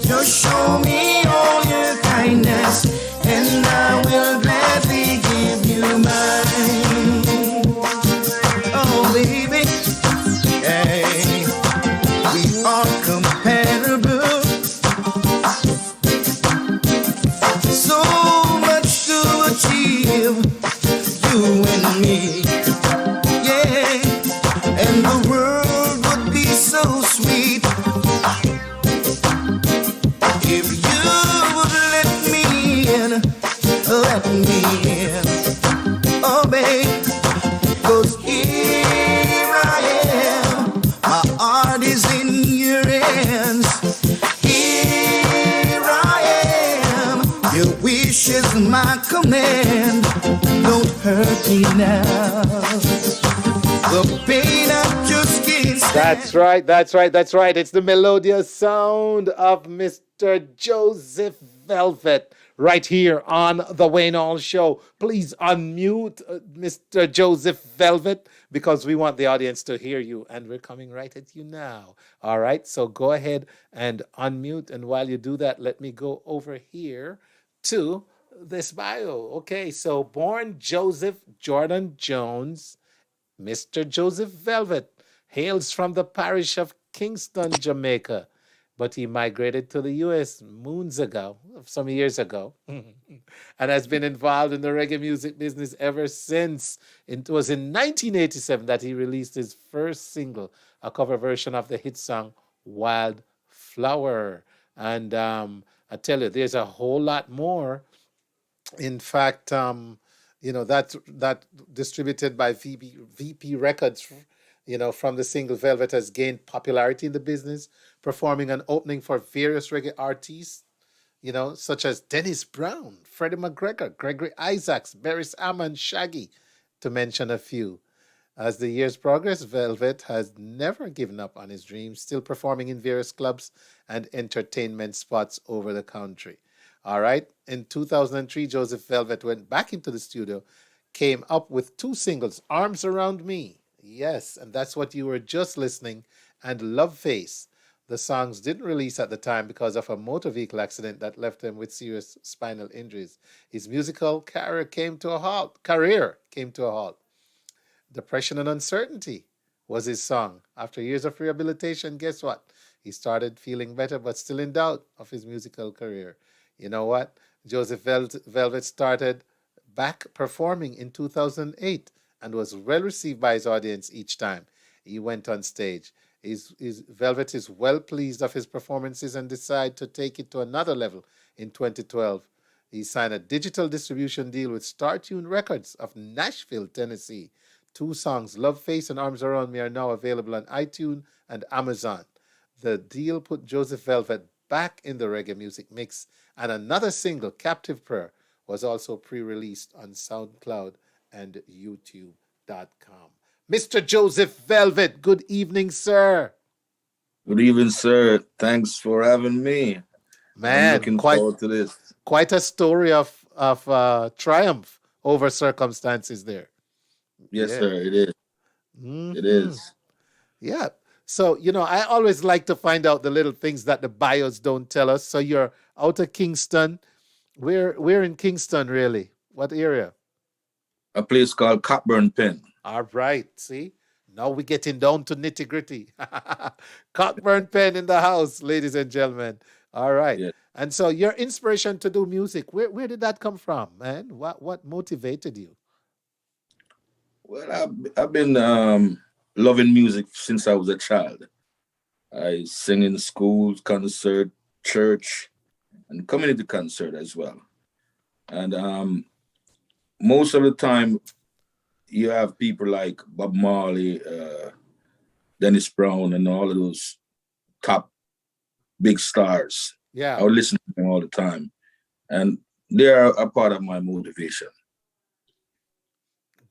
Just show me all your kindness, and I will gladly give you mine. Oh, baby. We are compatible. So much to achieve, you and me. Yeah, and the world would be so sweet if you would let me in. Oh, babe, 'cause here I am, my heart is in your hands. Here I hand. Don't hurt me now. The pain I just can't stand. That's right, that's right, that's right. It's the melodious sound of Mr. Joseph Velvet right here on the Wayne Hall Show. Please unmute Mr. Joseph Velvet because we want the audience to hear you, and we're coming right at you now. All right, so go ahead and unmute, and while you do that, let me go over here to this bio. Okay, so born Joseph Jordan Jones, Mr. Joseph Velvet hails from the parish of Kingston, Jamaica, but he migrated to the U.S. moons ago, some years ago, and has been involved in the reggae music business ever since. It was in 1987 that he released his first single, a cover version of the hit song Wildflower. And I tell you, there's a whole lot more. In fact, that distributed by VP Records, from the single Velvet has gained popularity in the business, performing an opening for various reggae artists, such as Dennis Brown, Freddie McGregor, Gregory Isaacs, Beres Hammond, Shaggy, to mention a few. As the years progress, Velvet has never given up on his dreams, still performing in various clubs and entertainment spots over the country. All right. In 2003, Joseph Velvet went back into the studio, came up with 2 singles, Arms Around Me. Yes, and that's what you were just listening, and Love Face. The songs didn't release at the time because of a motor vehicle accident that left him with serious spinal injuries. His musical career came to a halt. Depression and Uncertainty was his song. After years of rehabilitation, guess what? He started feeling better, but still in doubt of his musical career. You know what? Joseph Velvet started back performing in 2008 and was well received by his audience each time he went on stage. Velvet is well pleased of his performances and decided to take it to another level in 2012. He signed a digital distribution deal with Star Tune Records of Nashville, Tennessee. 2 songs, Love Face and Arms Around Me, are now available on iTunes and Amazon. The deal put Joseph Velvet back in the reggae music mix, and another single, Captive Prayer, was also pre-released on SoundCloud and YouTube.com. Mr. Joseph Velvet, good evening, sir. Good evening, sir. Thanks for having me. Man, I'm looking forward to this. Quite a story of triumph over circumstances there. Yes, sir, it is. Mm-hmm. It is. Yeah. So, I always like to find out the little things that the bios don't tell us. So you're out of Kingston. We're in Kingston, really. What area? A place called Cockburn Pen. All right. See? Now we're getting down to nitty-gritty. Cockburn Pen in the house, ladies and gentlemen. All right. Yeah. And so your inspiration to do music, where did that come from, man? What motivated you? Well, I've been loving music since I was a child. I sing in schools, concert, church, and community concert as well. And most of the time, you have people like Bob Marley, Dennis Brown, and all of those top big stars. Yeah, I would listen to them all the time, and they are a part of my motivation.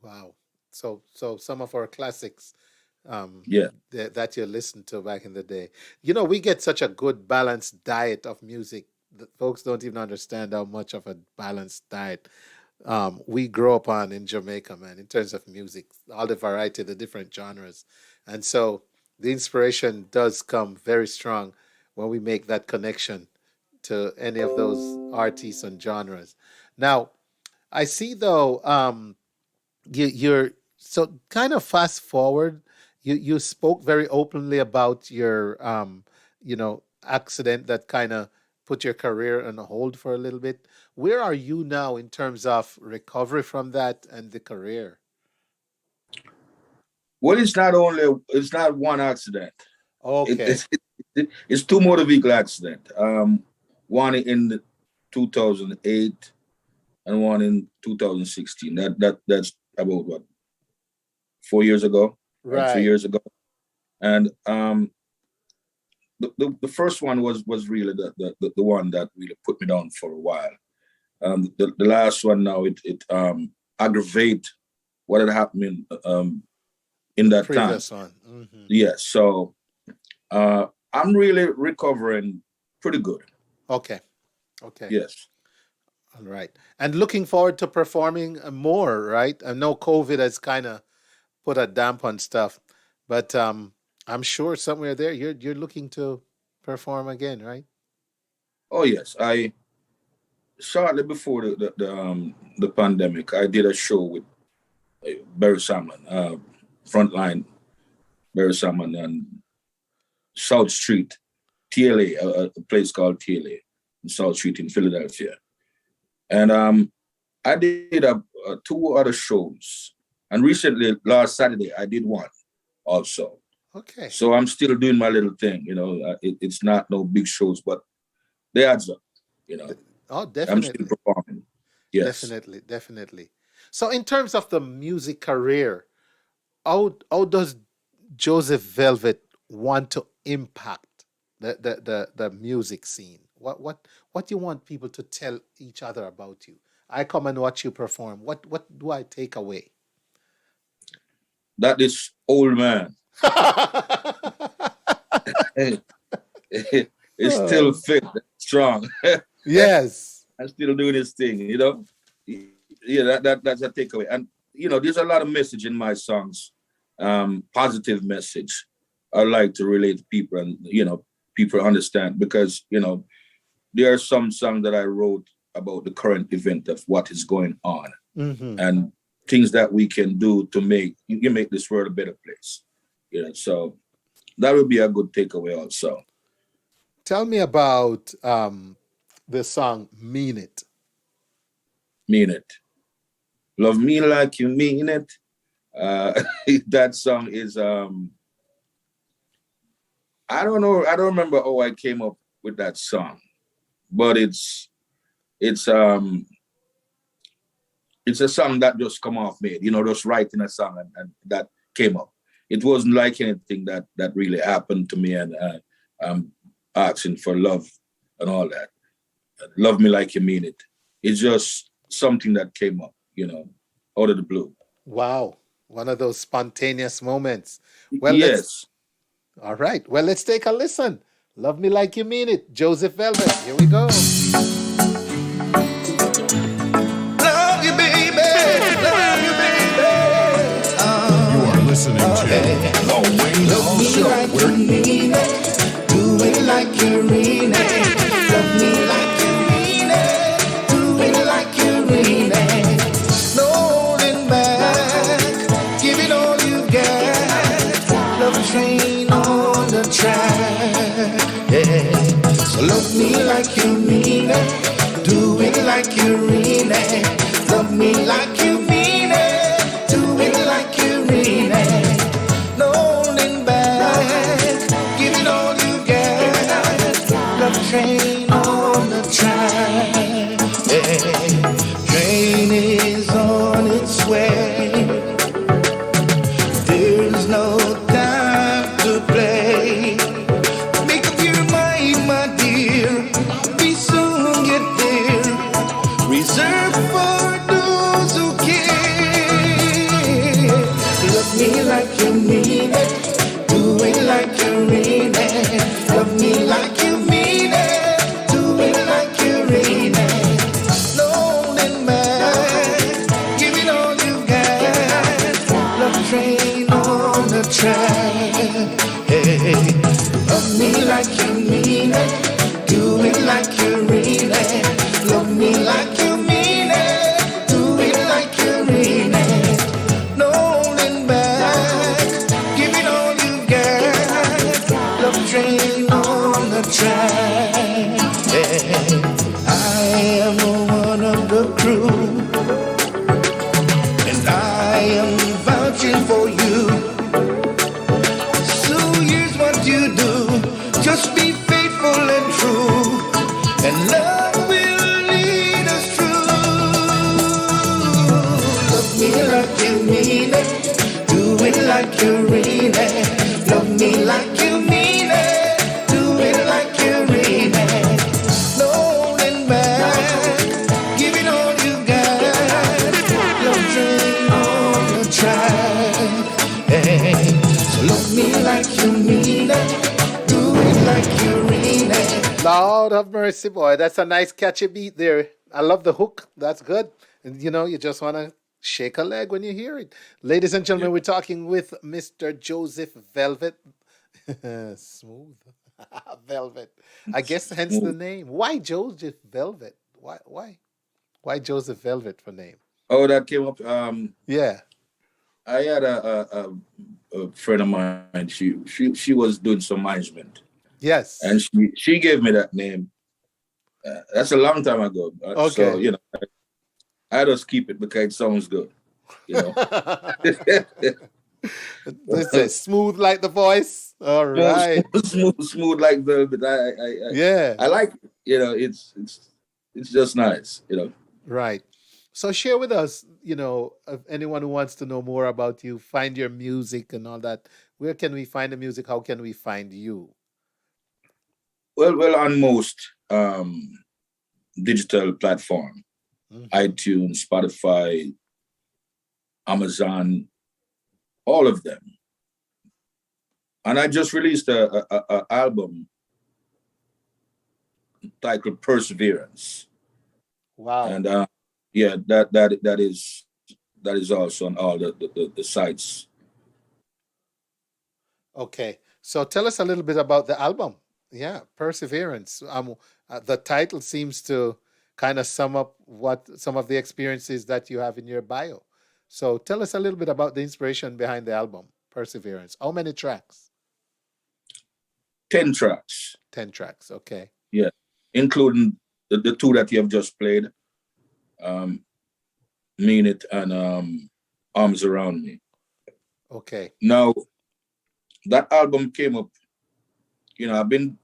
Wow. So some of our classics that you listened to back in the day. We get such a good balanced diet of music that folks don't even understand how much of a balanced diet we grow up on in Jamaica, man, in terms of music, all the variety, the different genres. And so the inspiration does come very strong when we make that connection to any of those artists and genres. Now, I see though, you're so kind of fast forward. You spoke very openly about your accident that kind of put your career on hold for a little bit. Where are you now in terms of recovery from that and the career? Well, it's not one accident. Okay. It's 2 motor vehicle accidents. One in 2008 and one in 2016. That's about what, 4 years ago, right? 3 years ago. And the first one was really the one that really put me down for a while. The last one now, it aggravate what had happened in that time. Previous one. Mm-hmm. Yeah, so I'm really recovering pretty good. Okay. Yes. All right. And looking forward to performing more, right? I know COVID has kind of put a damp on stuff, but I'm sure somewhere there you're looking to perform again, right? Oh yes, I shortly before the pandemic, I did a show with Barry Salmon, Frontline Barry Salmon, and South Street, TLA, a place called TLA, in South Street in Philadelphia. And I did 2 other shows. And recently, last Saturday, I did one also. Okay. So I'm still doing my little thing, it's not no big shows, but they adds up, Oh, definitely. I'm still performing. Yes. Definitely. So in terms of the music career, how does Joseph Velvet want to impact the music scene? What do you want people to tell each other about you? I come and watch you perform. What do I take away? That is old man. It's still fit, strong. Yes. I'm still doing this thing, Yeah, that's a takeaway. And there's a lot of message in my songs, positive message. I like to relate to people, and people understand, because there are some songs that I wrote about the current event of what is going on, and things that we can do to make this world a better place. So that would be a good takeaway also. Tell me about the song Mean It. Mean It. Love Me Like You Mean It. That song is I don't know. I don't remember how I came up with that song, but it's a song that just come off me. Just writing a song and that came up. It wasn't like anything that really happened to me, and I'm asking for love and all that. Love Me Like You Mean It. It's just something that came up, out of the blue. Wow. One of those spontaneous moments. Well, yes. All right. Well, let's take a listen. Love Me Like You Mean It. Joseph Velvet. Here we go. Love you, baby. Love you, baby. You are listening to The Wayne Hall Show. Like you mean it. Do it like you mean it. Love me like you mean it. Do it like you mean it. No holding back. Give it all you got. Love train on the track. Yeah. So love me like you mean it. Do it like you mean it. Love me like you mean it. Do it like you mean it. No holding back. Give it all you got. Love train on the track. Yeah. Train is on its way. There's no time to play. Make up your mind, my dear. We soon get there. Reserved for those who care. Love me like you mean it. Do it like you mean it. Love me like you mean it. Do it like you mean it. No holding back. Give it all you got. Love train on the track. Hey, love me like you mean it. Do it like you mean it. Love me like you mean it. Do it like you mean it. No holding back. Give it all you got. Love train on the track. Yeah. I am one of the crew, and I am vouching for you. So here's what you do. Just be faithful and true, and love will lead us through. Love me like you mean it. Do it like you mean it. Love me like you mean it. Do it like you mean it. No holding back. Give like you mean it. Do it like you mean it. Lord have mercy, boy. That's a nice catchy beat there. I love the hook. That's good. And you know, you just want to shake a leg when you hear it. Ladies and gentlemen, we're talking with Mr. Joseph Velvet. Smooth. Velvet. I guess hence the name. Why Joseph Velvet? Why Joseph Velvet for name? Oh, that came up. Yeah. I had a friend of mine. She was doing some management. Yes. And she gave me that name. That's a long time ago. Okay. So, you know, I just keep it because it sounds good. You know. This is smooth like the voice. All right. Smooth like velvet. Yeah. I like it. You know, it's just nice, you know. Right. So share with us, you know, if anyone who wants to know more about you, find your music and all that. Where can we find the music? How can we find you? Well, on most digital platform, iTunes, Spotify, Amazon, all of them. And I just released a album titled Perseverance. Wow. And yeah, that is also on all the sites. Okay. So tell us a little bit about the album. Yeah, Perseverance. The title seems to kind of sum up what some of the experiences that you have in your bio. So tell us a little bit about the inspiration behind the album, Perseverance. How many tracks? 10 tracks. 10 tracks, okay. Yeah, including the two that you have just played, Mean It and Arms Around Me. Okay. Now, that album came up, you know, I've been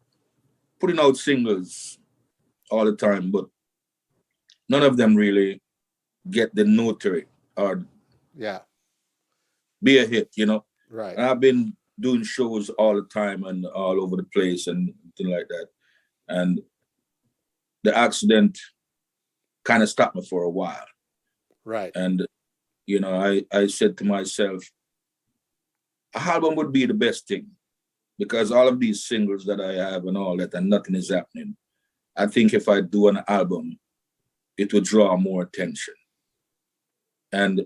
putting out singles all the time, but none of them really get the notary or be a hit, you know. Right. And I've been doing shows all the time and all over the place and things like that. And the accident kind of stopped me for a while. Right. And, you know, I said to myself, an album would be the best thing because all of these singles that I have and all that and nothing is happening. I think if I do an album, it would draw more attention. And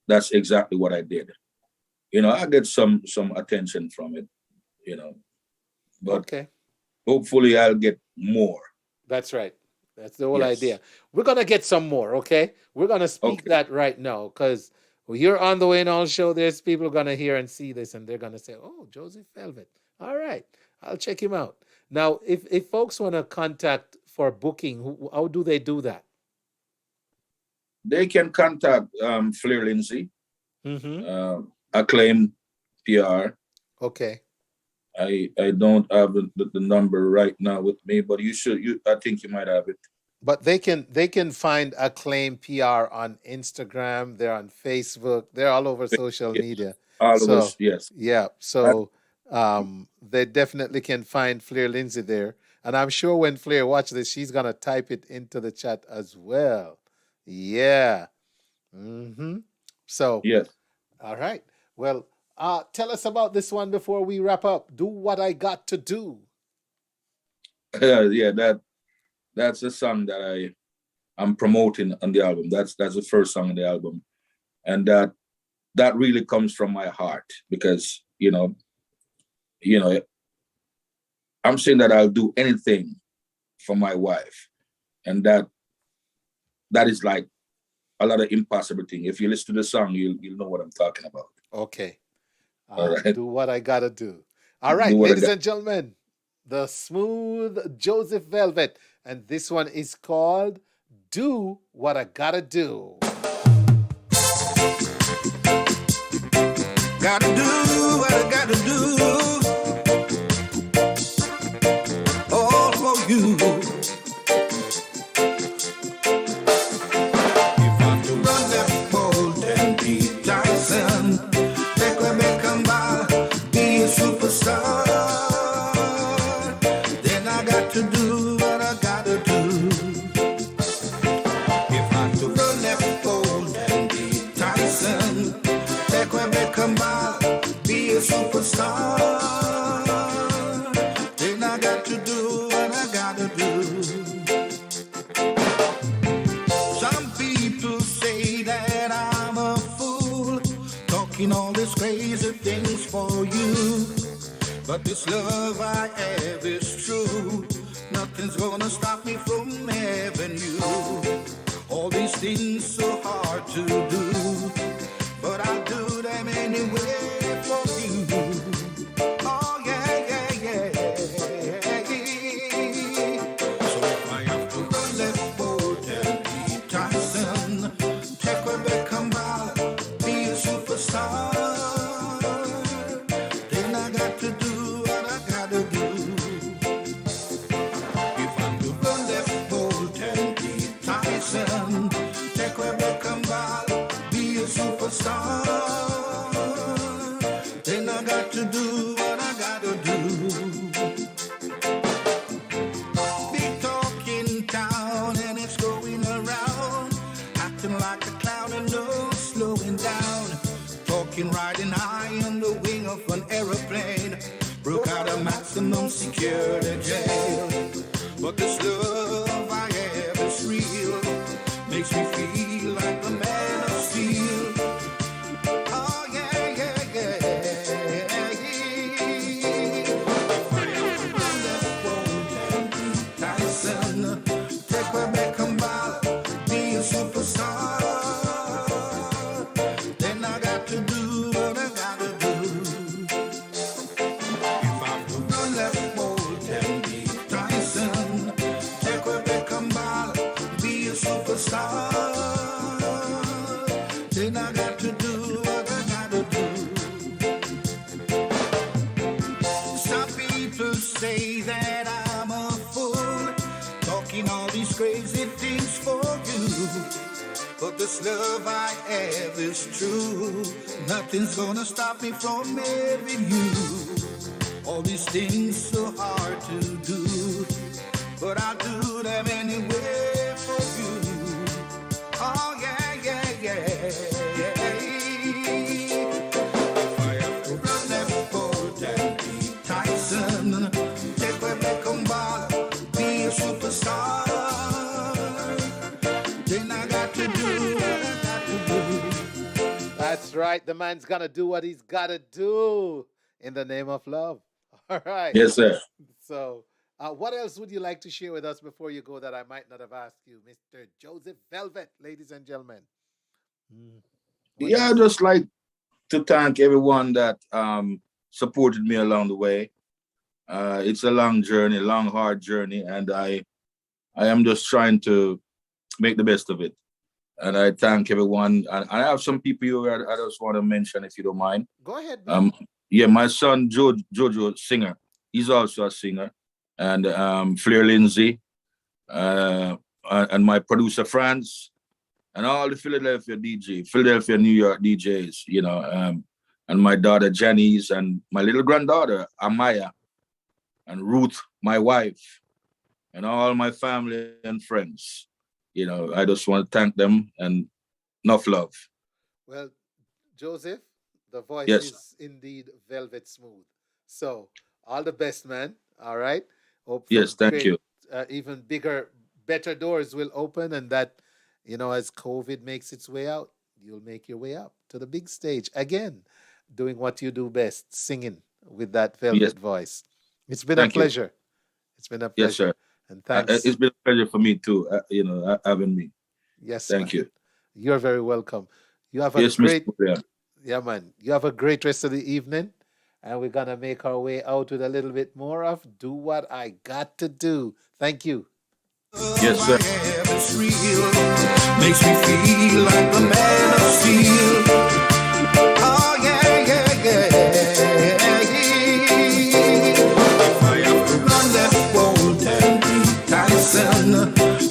that's exactly what I did. You know, I get some attention from it, you know, but hopefully I'll get more. That's right. That's the whole idea. We're going to get some more, okay? We're going to speak that right now because you're on the Way and All show. There's people going to hear and see this and they're going to say, oh, Joseph Velvet. All right. I'll check him out. Now, if folks want to contact for booking, how do they do that? They can contact Flair Lindsay, Acclaim PR. Okay. I don't have the number right now with me, but I think you might have it. But they can find Acclaim PR on Instagram. They're on Facebook. They're all over social media. All of us, yes. Yeah. So they definitely can find Flair Lindsay there. And I'm sure when Flair watches this, she's gonna type it into the chat as well. Yeah. So yes. All right. Well, tell us about this one before we wrap up. Do What I Got to Do. Yeah, that's a song that I'm promoting on the album. That's the first song on the album. And that really comes from my heart because, you know, I'm saying that I'll do anything for my wife. And that is like a lot of impossible thing. If you listen to the song, you'll know what I'm talking about. Okay. All right. Do What I Gotta Do. All right, ladies and gentlemen, the smooth Joseph Velvet. And this one is called Do What I Gotta Do. Gotta do what I gotta do. All for you. If I'm to run that bold and be Tyson, make me come by, be a superstar. Then I got to do what I gotta do. If I'm to run that bold and be Tyson, make me come by. I'm a fool, talking all these crazy things for you. But this love I have is true. Nothing's gonna stop me from having you. All these things so hard to do, but I'll do them anyway for you. Oh yeah, yeah, yeah. So if I have to run left boat and be Tyson, take a back and be a superstar, then I got to do what I gotta do. If I'm to run left boat and be Tyson, take a back and be a superstar, then I got to do what I gotta do. Big talking town and it's going around, acting like a clown and no slowing down. Talking riding high on the wing of an aeroplane, broke out of maximum security jail. But this love I have is real, makes me feel like a man of steel. Oh yeah, yeah, yeah. If I have to run that road and be Tyson, take my back and be a superstar, then I got to do what I gotta do. If I have to run that road and be Tyson, take my back and be a superstar, then I got to do what I gotta do. Some people say that I'm a fool, talking all these crazy things for you. But this love I have is true. Nothing's gonna stop me from having you. All these things so hard to do, but I'll do them anyway for you. Oh yeah, yeah, yeah, yeah. If I have to run that boat and be Tyson, take my back and be a superstar, then I got to do what I got to do. That's right. The man's gonna do what he's gotta do in the name of love. All right. Yes, sir. So, what else would you like to share with us before you go that I might not have asked you, Mr. Joseph Velvet, ladies and gentlemen? Yeah, I'd just like to thank everyone that supported me along the way. It's a long journey, long, hard journey, and I am just trying to make the best of it. And I thank everyone. And I have some people here I just want to mention, if you don't mind. Go ahead. Yeah, my son Jojo, singer. He's also a singer, and Flair Lindsay, and my producer Franz, and all the Philadelphia, New York DJs, you know, and my daughter Janice, and my little granddaughter Amaya, and Ruth, my wife, and all my family and friends. You know, I just want to thank them and enough love. Well, Joseph, the voice Yes. is indeed velvet smooth. So, all the best, man. All right. Hope Yes, some thank you. even bigger, better doors will open, and that, you know, as COVID makes its way out, you'll make your way up to the big stage again, doing what you do best, singing with that velvet Yes. voice. It's been Thank a you. pleasure. It's been a pleasure. Yes, sir. And thanks. It's been a pleasure for me too, you know, having me. Yes, Thank man. you. You're very welcome. You have a Yes, Mr. great, William. yeah, man. You have a great rest of the evening. And we're going to make our way out with a little bit more of Do What I Got to Do. Thank you. Yes, sir. It's real, makes me feel like a man of steel. Oh yeah, yeah, yeah. If I have to run that boat and be Tyson.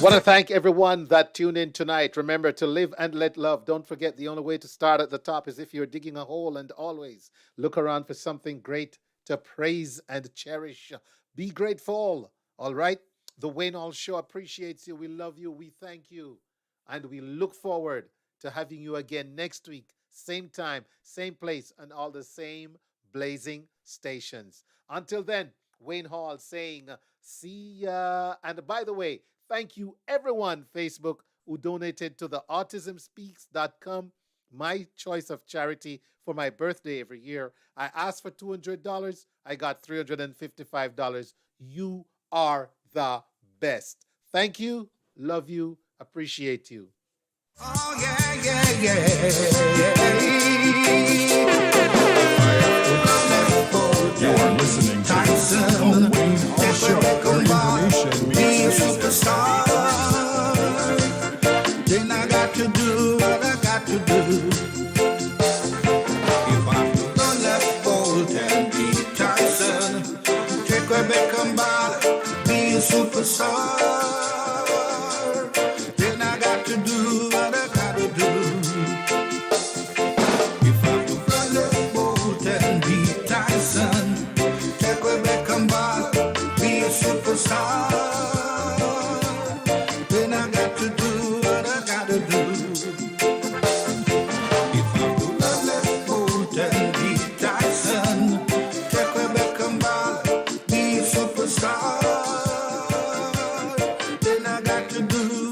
Want to thank everyone that tuned in tonight. Remember to live and let love. Don't forget, the only way to start at the top is if you're digging a hole, and always look around for something great to praise and cherish. Be grateful. All right. The Wayne Hall Show appreciates you. We love you. We thank you. And we look forward to having you again next week. Same time, same place, and all the same blazing stations. Until then, Wayne Hall saying, see ya. And by the way, thank you everyone, Facebook, who donated to the autismspeaks.com my choice of charity for my birthday every year. I asked for $200. I got $355. You are the best. Thank you. Love you. Appreciate you. Oh, yeah. You are listening to the Wayne Hall Show, where information meets music. Then I got to do what I got to do. If I'm the left Bolt and be Tyson, take a Beckham ball, be a superstar.